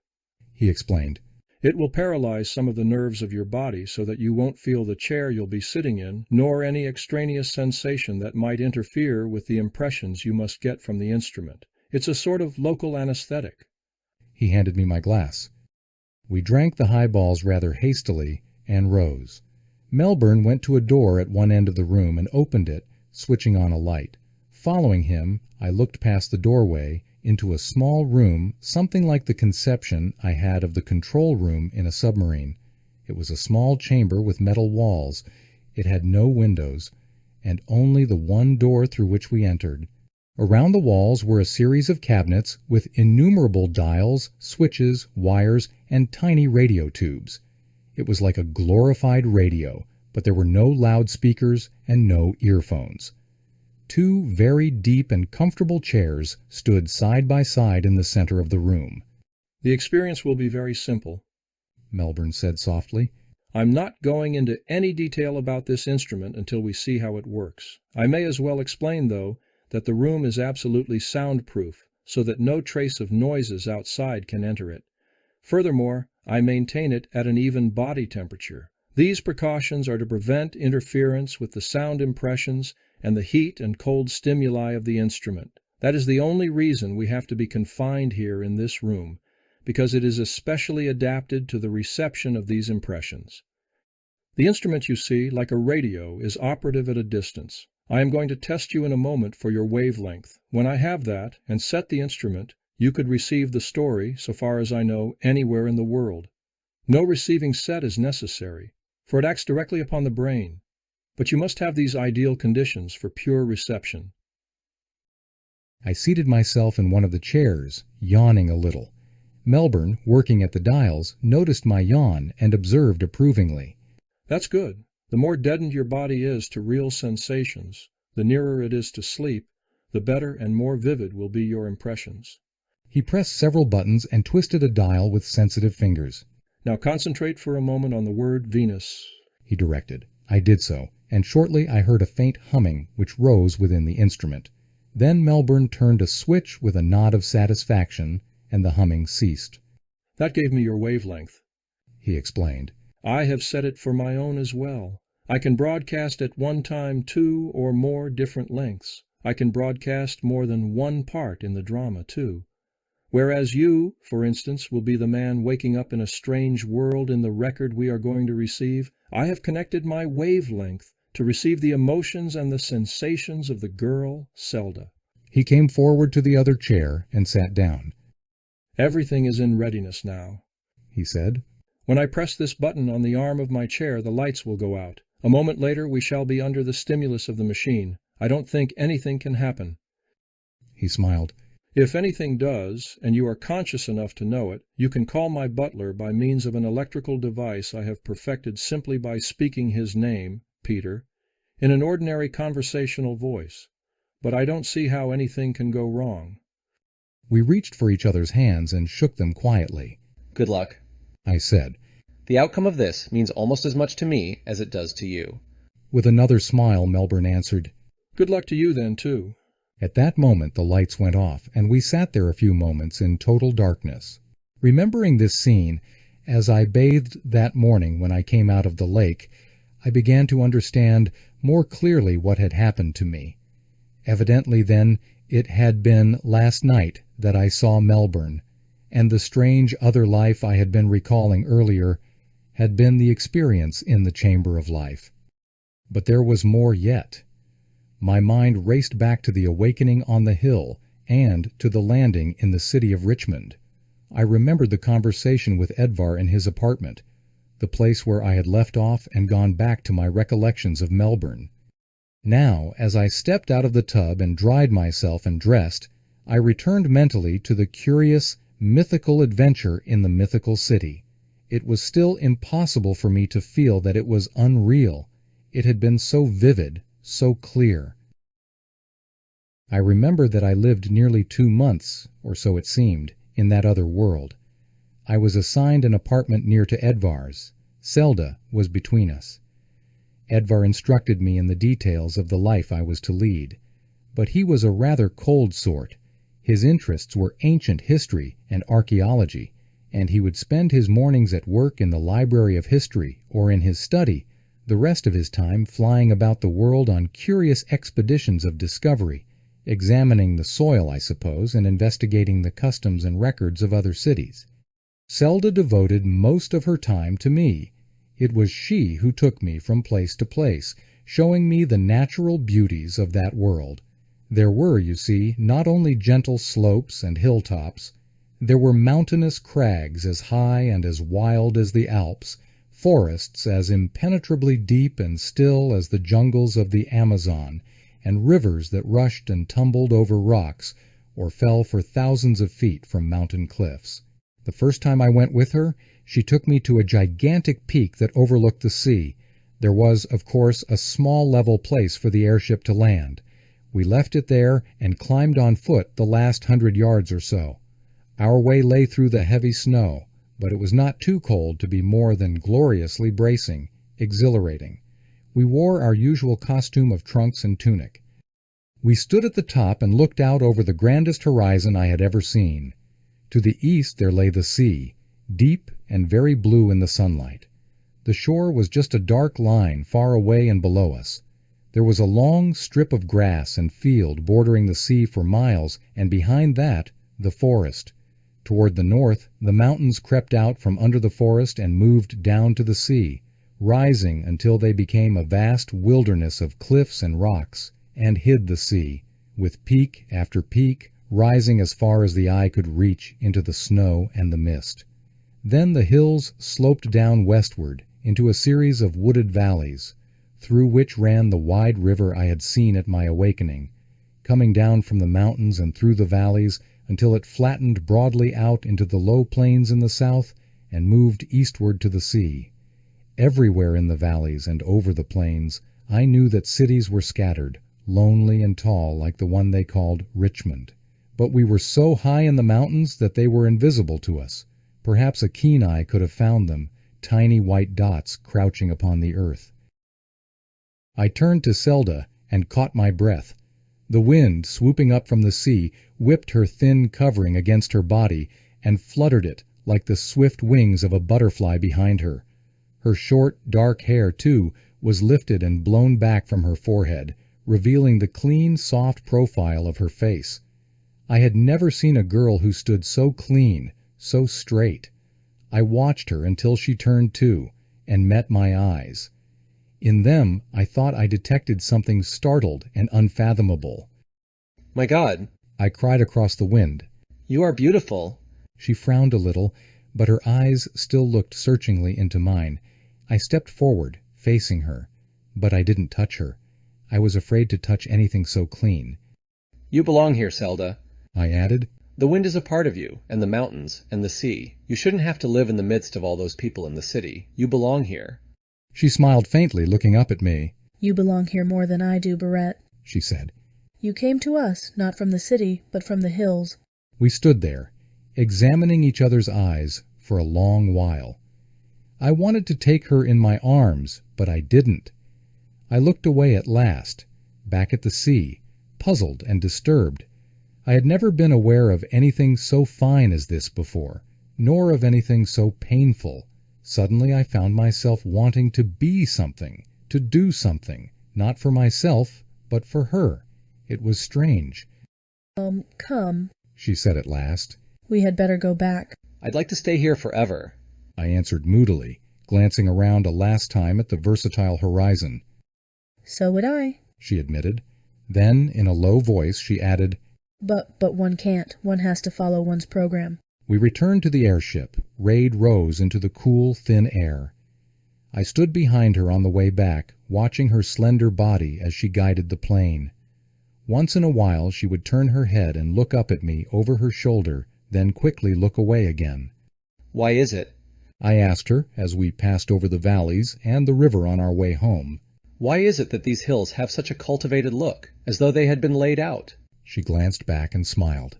he explained. "It will paralyze some of the nerves of your body so that you won't feel the chair you'll be sitting in, nor any extraneous sensation that might interfere with the impressions you must get from the instrument. It's a sort of local anesthetic." He handed me my glass. We drank the highballs rather hastily and rose. Melbourne went to a door at one end of the room and opened it, switching on a light. Following him, I looked past the doorway into a small room, something like the conception I had of the control room in a submarine. It was a small chamber with metal walls. It had no windows, and only the one door through which we entered. Around the walls were a series of cabinets with innumerable dials, switches, wires, and tiny radio tubes. It was like a glorified radio, but there were no loudspeakers and no earphones. 2 very deep and comfortable chairs stood side by side in the center of the room. "The experience will be very simple," Melbourne said softly. "I'm not going into any detail about this instrument until we see how it works. I may as well explain, though, that the room is absolutely soundproof, so that no trace of noises outside can enter it. Furthermore, I maintain it at an even body temperature. These precautions are to prevent interference with the sound impressions and the heat and cold stimuli of the instrument. That is the only reason we have to be confined here in this room, because it is especially adapted to the reception of these impressions. The instrument, you see, like a radio, is operative at a distance. I am going to test you in a moment for your wavelength. When I have that, and set the instrument, you could receive the story, so far as I know, anywhere in the world. No receiving set is necessary, for it acts directly upon the brain. But you must have these ideal conditions for pure reception." I seated myself in one of the chairs, yawning a little. Melbourne, working at the dials, noticed my yawn and observed approvingly. "That's good. The more deadened your body is to real sensations, the nearer it is to sleep, the better and more vivid will be your impressions." He pressed several buttons and twisted a dial with sensitive fingers. "Now concentrate for a moment on the word Venus," he directed. I did so, and shortly I heard a faint humming which rose within the instrument. Then Melbourne turned a switch with a nod of satisfaction, and the humming ceased. "That gave me your wavelength," he explained. "I have set it for my own as well. I can broadcast at one time 2 or more different lengths. I can broadcast more than one part in the drama, too. Whereas you, for instance, will be the man waking up in a strange world in the record we are going to receive, I have connected my wavelength to receive the emotions and the sensations of the girl, Zelda." He came forward to the other chair and sat down. "Everything is in readiness now," he said. "When I press this button on the arm of my chair, the lights will go out. A moment later we shall be under the stimulus of the machine. I don't think anything can happen." He smiled. "If anything does, and you are conscious enough to know it, you can call my butler by means of an electrical device I have perfected simply by speaking his name, Peter, in an ordinary conversational voice. But I don't see how anything can go wrong." We reached for each other's hands and shook them quietly. Good luck. I said. The outcome of this means almost as much to me as it does to you. With another smile, Melbourne answered, "Good luck to you then, too." At that moment the lights went off, and we sat there a few moments in total darkness. Remembering this scene, as I bathed that morning when I came out of the lake, I began to understand more clearly what had happened to me. Evidently, then, it had been last night that I saw Melbourne, and the strange other life I had been recalling earlier had been the experience in the chamber of life. But there was more yet. My mind raced back to the awakening on the hill and to the landing in the city of Richmond. I remembered the conversation with Edvar in his apartment, the place where I had left off and gone back to my recollections of Melbourne. Now, as I stepped out of the tub and dried myself and dressed, I returned mentally to the curious, mythical adventure in the mythical city. It was still impossible for me to feel that it was unreal. It had been so vivid, so clear. I remember that I lived nearly 2 months, or so it seemed, in that other world. I was assigned an apartment near to Edvar's. Selda was between us. Edvar instructed me in the details of the life I was to lead. But he was a rather cold sort. His interests were ancient history and archaeology, and he would spend his mornings at work in the library of history or in his study, the rest of his time flying about the world on curious expeditions of discovery, examining the soil, I suppose, and investigating the customs and records of other cities. Selda devoted most of her time to me. It was she who took me from place to place, showing me the natural beauties of that world. There were, you see, not only gentle slopes and hilltops. There were mountainous crags as high and as wild as the Alps, forests as impenetrably deep and still as the jungles of the Amazon, and rivers that rushed and tumbled over rocks or fell for thousands of feet from mountain cliffs. The first time I went with her, she took me to a gigantic peak that overlooked the sea. There was, of course, a small level place for the airship to land. We left it there and climbed on foot the last 100 yards or so. Our way lay through the heavy snow, but it was not too cold to be more than gloriously bracing, exhilarating. We wore our usual costume of trunks and tunic. We stood at the top and looked out over the grandest horizon I had ever seen. To the east there lay the sea, deep and very blue in the sunlight. The shore was just a dark line far away and below us. There was a long strip of grass and field bordering the sea for miles, and behind that, the forest. Toward the north, the mountains crept out from under the forest and moved down to the sea, rising until they became a vast wilderness of cliffs and rocks, and hid the sea, with peak after peak rising as far as the eye could reach into the snow and the mist. Then the hills sloped down westward into a series of wooded valleys, through which ran the wide river I had seen at my awakening, coming down from the mountains and through the valleys until it flattened broadly out into the low plains in the south and moved eastward to the sea. Everywhere in the valleys and over the plains I knew that cities were scattered, lonely and tall like the one they called Richmond. But we were so high in the mountains that they were invisible to us. Perhaps a keen eye could have found them, tiny white dots crouching upon the earth. I turned to Selda and caught my breath. The wind, swooping up from the sea, whipped her thin covering against her body and fluttered it like the swift wings of a butterfly behind her. Her short, dark hair, too, was lifted and blown back from her forehead, revealing the clean, soft profile of her face. I had never seen a girl who stood so clean, so straight. I watched her until she turned too, and met my eyes. In them I thought I detected something startled and unfathomable. "My God!" I cried across the wind. "You are beautiful." She frowned a little, but her eyes still looked searchingly into mine. I stepped forward, facing her, but I didn't touch her. I was afraid to touch anything so clean. "You belong here, Selda," I added. "The wind is a part of you, and the mountains, and the sea. You shouldn't have to live in the midst of all those people in the city. You belong here." She smiled faintly, looking up at me. You belong here more than I do, Barrett, she said. You came to us, not from the city, but from the hills. We stood there, examining each other's eyes for a long while. I wanted to take her in my arms, but I didn't. I looked away at last, back at the sea, puzzled and disturbed. I had never been aware of anything so fine as this before, nor of anything so painful. Suddenly I found myself wanting to be something, to do something, not for myself, but for her. It was strange. Come, she said at last. We had better go back. "I'd like to stay here forever," I answered moodily, glancing around a last time at the versatile horizon. So would I, she admitted. Then, in a low voice, she added, But one can't. One has to follow one's program. We returned to the airship. Raid rose into the cool, thin air. I stood behind her on the way back, watching her slender body as she guided the plane. Once in a while she would turn her head and look up at me over her shoulder, then quickly look away again. "Why is it?" I asked her as we passed over the valleys and the river on our way home. Why is it that these hills have such a cultivated look, as though they had been laid out? She glanced back and smiled.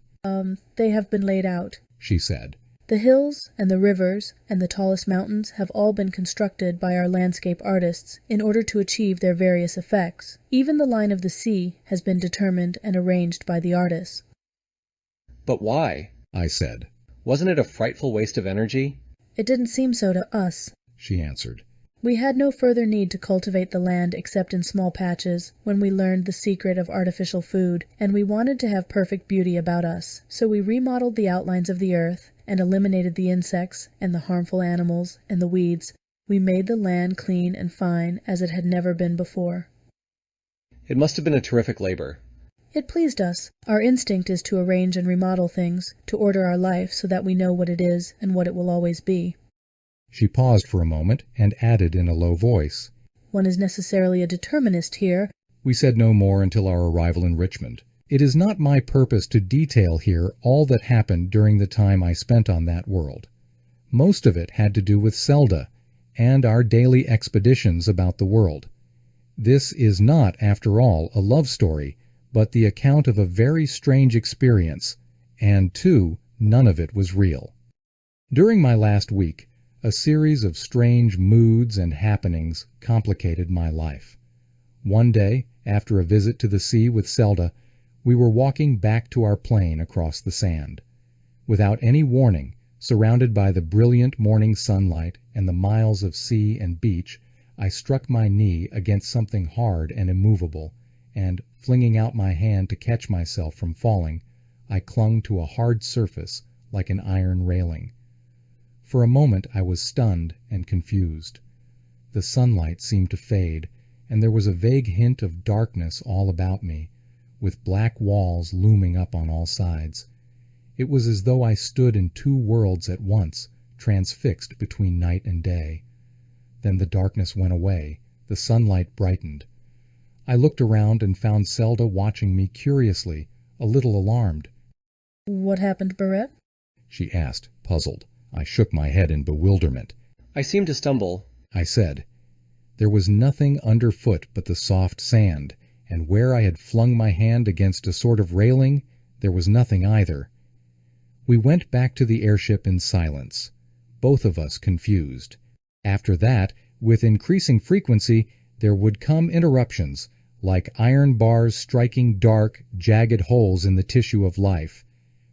They have been laid out, she said. The hills and the rivers and the tallest mountains have all been constructed by our landscape artists in order to achieve their various effects. Even the line of the sea has been determined and arranged by the artists. But why? I said. Wasn't it a frightful waste of energy? It didn't seem so to us, she answered. We had no further need to cultivate the land except in small patches, when we learned the secret of artificial food, and we wanted to have perfect beauty about us. So we remodeled the outlines of the earth, and eliminated the insects, and the harmful animals, and the weeds. We made the land clean and fine as it had never been before. It must have been a terrific labor. It pleased us. Our instinct is to arrange and remodel things, to order our life so that we know what it is and what it will always be. She paused for a moment and added in a low voice, One is necessarily a determinist here. We said no more until our arrival in Richmond. It is not my purpose to detail here all that happened during the time I spent on that world. Most of it had to do with Zelda and our daily expeditions about the world. This is not, after all, a love story, but the account of a very strange experience, and, too, none of it was real. During my last week, a series of strange moods and happenings complicated my life. One day, after a visit to the sea with Zelda, we were walking back to our plane across the sand. Without any warning, surrounded by the brilliant morning sunlight and the miles of sea and beach, I struck my knee against something hard and immovable, and, flinging out my hand to catch myself from falling, I clung to a hard surface like an iron railing. For a moment I was stunned and confused. The sunlight seemed to fade, and there was a vague hint of darkness all about me, with black walls looming up on all sides. It was as though I stood in two worlds at once, transfixed between night and day. Then the darkness went away, the sunlight brightened. I looked around and found Zelda watching me curiously, a little alarmed. What happened, Barrett? She asked, puzzled. I shook my head in bewilderment. I seemed to stumble, I said. There was nothing underfoot but the soft sand, and where I had flung my hand against a sort of railing, there was nothing either. We went back to the airship in silence, both of us confused. After that, with increasing frequency, there would come interruptions, like iron bars striking dark, jagged holes in the tissue of life.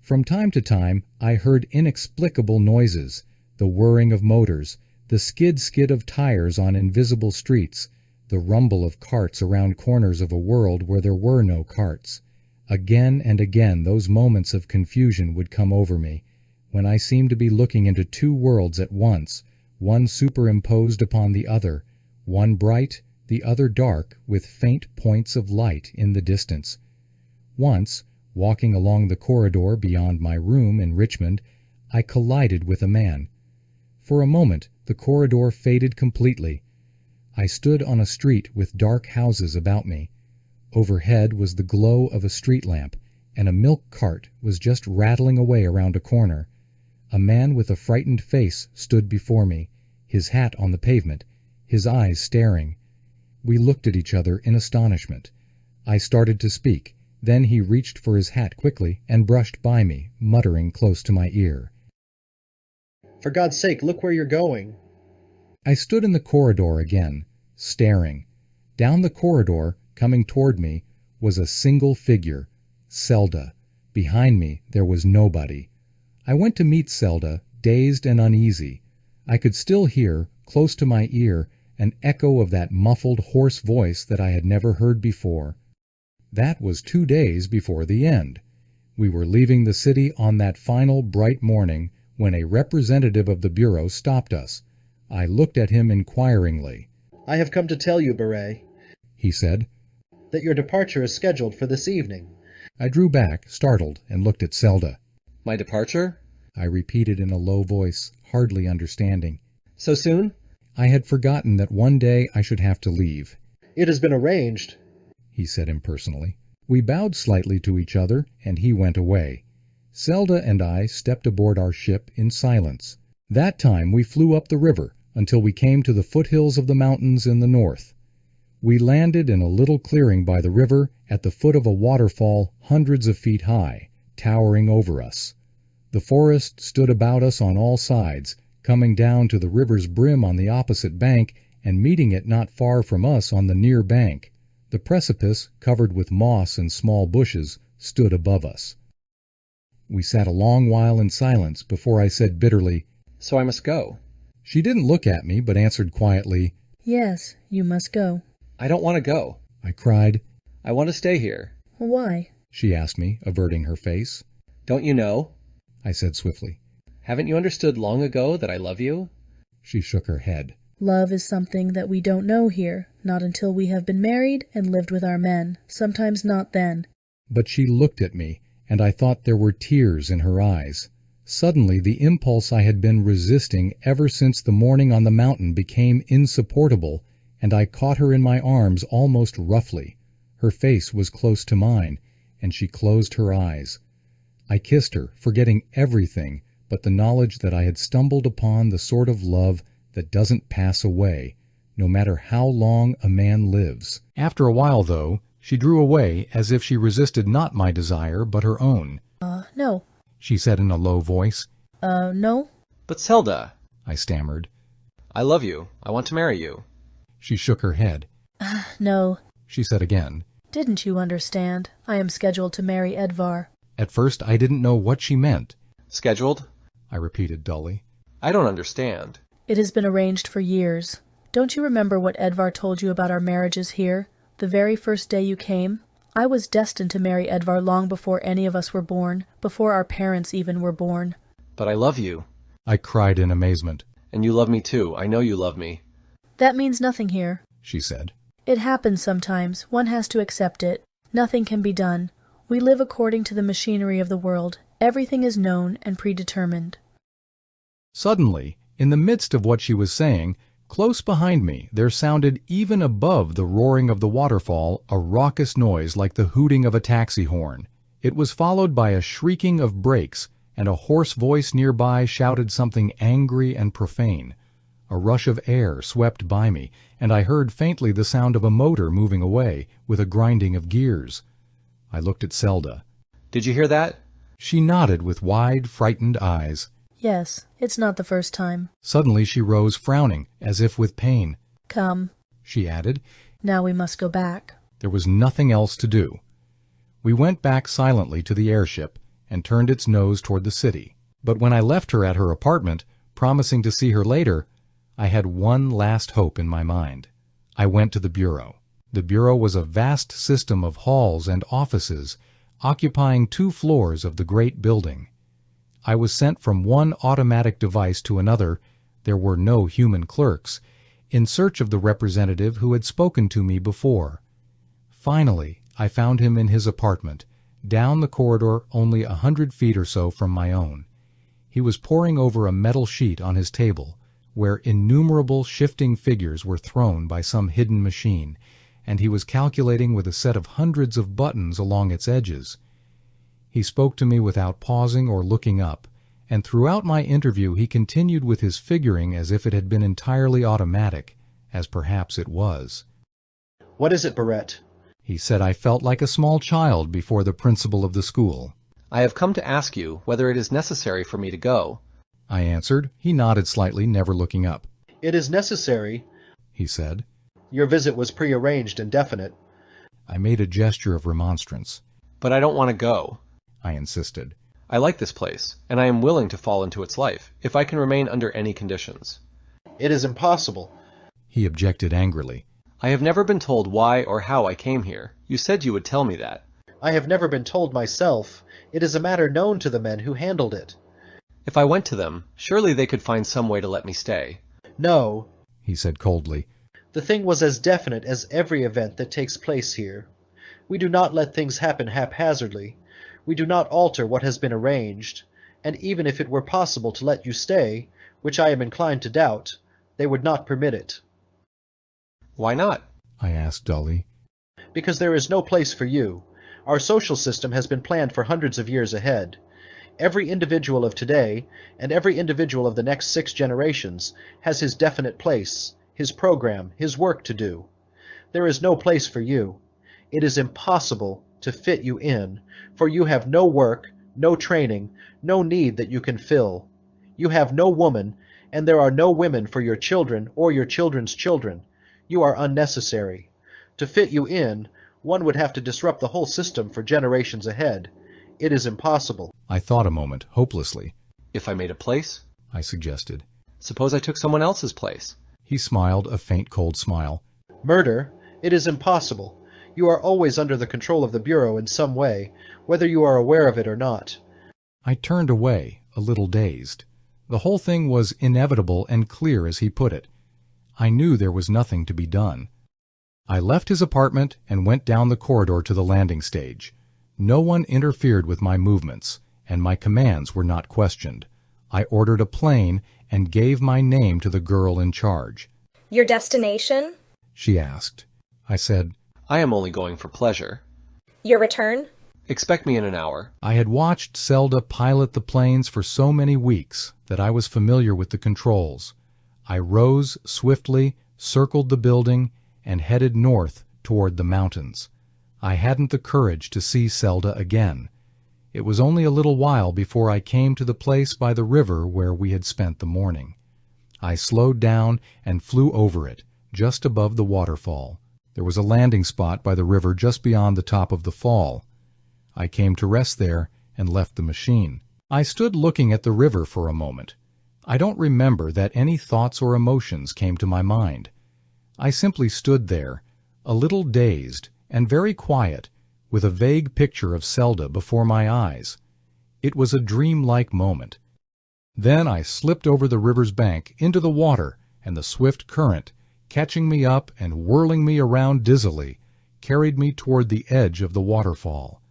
From time to time I heard inexplicable noises, the whirring of motors, the skid of tires on invisible streets, the rumble of carts around corners of a world where there were no carts. Again and again those moments of confusion would come over me, when I seemed to be looking into two worlds at once, one superimposed upon the other, one bright, the other dark, with faint points of light in the distance. Once, walking along the corridor beyond my room in Richmond, I collided with a man. For a moment the corridor faded completely. I stood on a street with dark houses about me. Overhead was the glow of a street lamp, and a milk cart was just rattling away around a corner. A man with a frightened face stood before me, his hat on the pavement, his eyes staring. We looked at each other in astonishment. I started to speak. Then he reached for his hat quickly and brushed by me, muttering close to my ear. For God's sake, look where you're going. I stood in the corridor again, staring. Down the corridor, coming toward me, was a single figure, Zelda. Behind me there was nobody. I went to meet Zelda, dazed and uneasy. I could still hear, close to my ear, an echo of that muffled, hoarse voice that I had never heard before. That was 2 days before the end. We were leaving the city on that final bright morning when a representative of the Bureau stopped us. I looked at him inquiringly. I have come to tell you, Beret, he said, that your departure is scheduled for this evening. I drew back, startled, and looked at Zelda. My departure? I repeated in a low voice, hardly understanding. So soon? I had forgotten that one day I should have to leave. It has been arranged, he said impersonally. We bowed slightly to each other, and he went away. Zelda and I stepped aboard our ship in silence. That time we flew up the river until we came to the foothills of the mountains in the north. We landed in a little clearing by the river at the foot of a waterfall hundreds of feet high, towering over us. The forest stood about us on all sides, coming down to the river's brim on the opposite bank and meeting it not far from us on the near bank. The precipice, covered with moss and small bushes, stood above us. We sat a long while in silence before I said bitterly, "So I must go." She didn't look at me, but answered quietly, Yes, you must go. "I don't want to go. I cried. I want to stay here." Why? She asked me, averting her face. "Don't you know?" I said swiftly. "Haven't you understood long ago that I love you?" She shook her head. Love is something that we don't know here, not until we have been married and lived with our men, sometimes not then. But she looked at me, and I thought there were tears in her eyes. Suddenly the impulse I had been resisting ever since the morning on the mountain became insupportable, and I caught her in my arms almost roughly. Her face was close to mine, and she closed her eyes. I kissed her, forgetting everything but the knowledge that I had stumbled upon the sort of love that doesn't pass away, no matter how long a man lives. After a while, though, she drew away as if she resisted not my desire but her own. No. She said in a low voice. No? "But Zelda," I stammered. "I love you. I want to marry you." She shook her head. No. She said again. Didn't you understand? I am scheduled to marry Edvar. At first I didn't know what she meant. "Scheduled?" I repeated dully. "I don't understand." It has been arranged for years. Don't you remember what Edvar told you about our marriages here, the very first day you came? I was destined to marry Edvar long before any of us were born, before our parents even were born. "But I love you." I cried in amazement. "And you love me too. I know you love me." That means nothing here. She said. It happens sometimes. One has to accept it. Nothing can be done. We live according to the machinery of the world. Everything is known and predetermined. Suddenly, in the midst of what she was saying, close behind me there sounded even above the roaring of the waterfall a raucous noise like the hooting of a taxi horn. It was followed by a shrieking of brakes, and a hoarse voice nearby shouted something angry and profane. A rush of air swept by me, and I heard faintly the sound of a motor moving away, with a grinding of gears. I looked at Zelda. "Did you hear that?" She nodded with wide, frightened eyes. Yes, it's not the first time. Suddenly she rose, frowning, as if with pain. Come. She added. Now we must go back. There was nothing else to do. We went back silently to the airship and turned its nose toward the city. But when I left her at her apartment, promising to see her later, I had one last hope in my mind. I went to the bureau. The bureau was a vast system of halls and offices, occupying 2 floors of the great building. I was sent from one automatic device to another, there were no human clerks, in search of the representative who had spoken to me before. Finally, I found him in his apartment, down the corridor only 100 feet or so from my own. He was poring over a metal sheet on his table, where innumerable shifting figures were thrown by some hidden machine, and he was calculating with a set of hundreds of buttons along its edges. He spoke to me without pausing or looking up, and throughout my interview he continued with his figuring as if it had been entirely automatic, as perhaps it was. What is it, Barrett? He said I felt like a small child before the principal of the school. "I have come to ask you whether it is necessary for me to go." I answered. He nodded slightly, never looking up. It is necessary, He said. Your visit was prearranged and definite. I made a gesture of remonstrance. "But I don't want to go." I insisted. "I like this place, and I am willing to fall into its life, if I can remain under any conditions." It is impossible. He objected angrily. "I have never been told why or how I came here. You said you would tell me that." I have never been told myself. It is a matter known to the men who handled it. "If I went to them, surely they could find some way to let me stay." No, He said coldly. the thing was as definite as every event that takes place here. We do not let things happen haphazardly. We do not alter what has been arranged, and even if it were possible to let you stay, which I am inclined to doubt, they would not permit it. "Why not?" I asked dully. Because there is no place for you. Our social system has been planned for hundreds of years ahead. Every individual of today, and every individual of the next 6 generations, has his definite place, his program, his work to do. There is no place for you. It is impossible to fit you in, for you have no work, no training, no need that you can fill. You have no woman, and there are no women for your children or your children's children. You are unnecessary. To fit you in, one would have to disrupt the whole system for generations ahead. It is impossible. I thought a moment, hopelessly. If I made a place? I suggested. Suppose I took someone else's place? He smiled a faint, cold smile. Murder? It is impossible. You are always under the control of the Bureau in some way, whether you are aware of it or not. I turned away, a little dazed. The whole thing was inevitable and clear as he put it. I knew there was nothing to be done. I left his apartment and went down the corridor to the landing stage. No one interfered with my movements, and my commands were not questioned. I ordered a plane and gave my name to the girl in charge. Your destination? She asked. I said, I am only going for pleasure. Your return? Expect me in an hour. I had watched Zelda pilot the planes for so many weeks that I was familiar with the controls. I rose swiftly, circled the building, and headed north toward the mountains. I hadn't the courage to see Zelda again. It was only a little while before I came to the place by the river where we had spent the morning. I slowed down and flew over it, just above the waterfall. There was a landing spot by the river just beyond the top of the fall. I came to rest there and left the machine. I stood looking at the river for a moment. I don't remember that any thoughts or emotions came to my mind. I simply stood there, a little dazed and very quiet, with a vague picture of Zelda before my eyes. It was a dreamlike moment. Then I slipped over the river's bank into the water, and the swift current, catching me up and whirling me around dizzily, carried me toward the edge of the waterfall.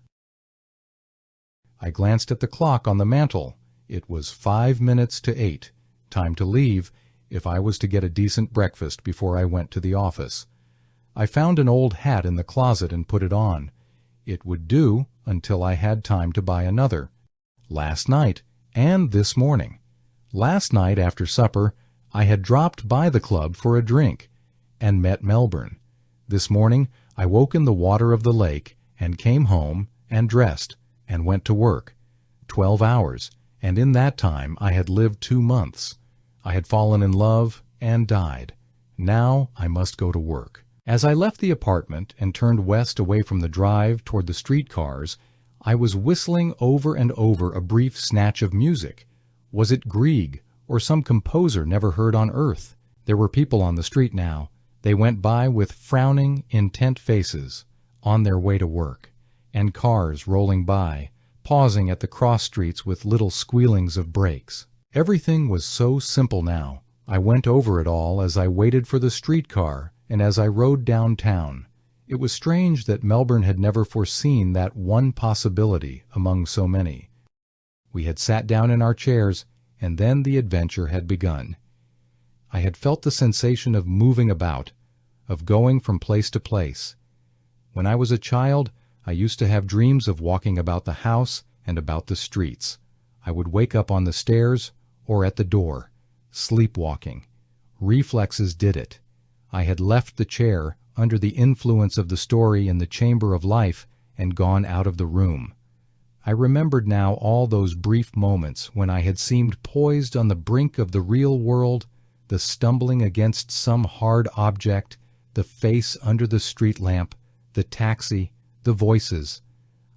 I glanced at the clock on the mantel. It was 5 minutes to 8. Time to leave, if I was to get a decent breakfast before I went to the office. I found an old hat in the closet and put it on. It would do until I had time to buy another. Last night, and this morning. Last night after supper, I had dropped by the club for a drink, and met Melbourne. This morning, I woke in the water of the lake, and came home, and dressed, and went to work. 12 hours, and in that time I had lived 2 months. I had fallen in love and died. Now I must go to work. As I left the apartment and turned west away from the drive toward the streetcars, I was whistling over and over a brief snatch of music. Was it Grieg or some composer never heard on earth? There were people on the street now. They went by with frowning, intent faces, on their way to work, and cars rolling by, pausing at the cross streets with little squealings of brakes. Everything was so simple now. I went over it all as I waited for the streetcar and as I rode downtown. It was strange that Melbourne had never foreseen that one possibility among so many. We had sat down in our chairs, and then the adventure had begun. I had felt the sensation of moving about, of going from place to place. When I was a child, I used to have dreams of walking about the house and about the streets. I would wake up on the stairs or at the door, sleepwalking. Reflexes did it. I had left the chair under the influence of the story in the chamber of life and gone out of the room. I remembered now all those brief moments when I had seemed poised on the brink of the real world, the stumbling against some hard object, the face under the street lamp, the taxi, the voices.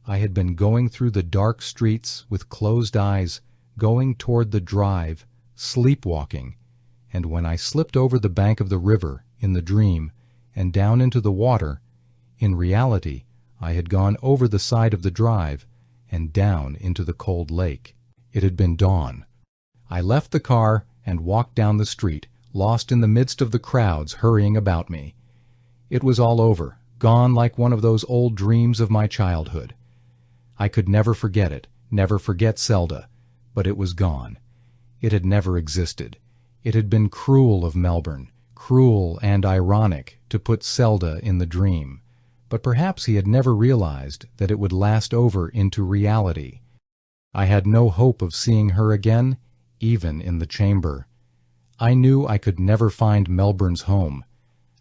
I had been going through the dark streets with closed eyes, going toward the drive, sleepwalking, and when I slipped over the bank of the river in the dream and down into the water, in reality I had gone over the side of the drive and down into the cold lake. It had been dawn. I left the car and walked down the street, lost in the midst of the crowds hurrying about me. It was all over, gone like one of those old dreams of my childhood. I could never forget it, never forget Zelda, but it was gone. It had never existed. It had been cruel of Melbourne, cruel and ironic, to put Zelda in the dream, but perhaps he had never realized that it would last over into reality. I had no hope of seeing her again, even in the chamber. I knew I could never find Melbourne's home.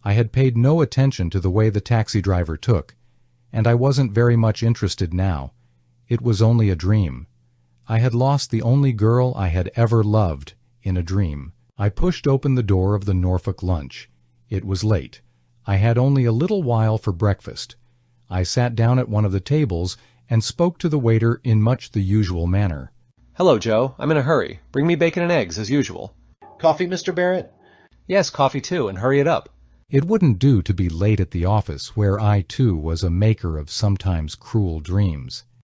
I had paid no attention to the way the taxi driver took, and I wasn't very much interested now. It was only a dream. I had lost the only girl I had ever loved in a dream. I pushed open the door of the Norfolk lunch. It was late. I had only a little while for breakfast. I sat down at one of the tables and spoke to the waiter in much the usual manner. Hello, Joe. I'm in a hurry. Bring me bacon and eggs, as usual. Coffee, Mr. Barrett? Yes, coffee too, and hurry it up. It wouldn't do to be late at the office, where I, too, was a maker of sometimes cruel dreams.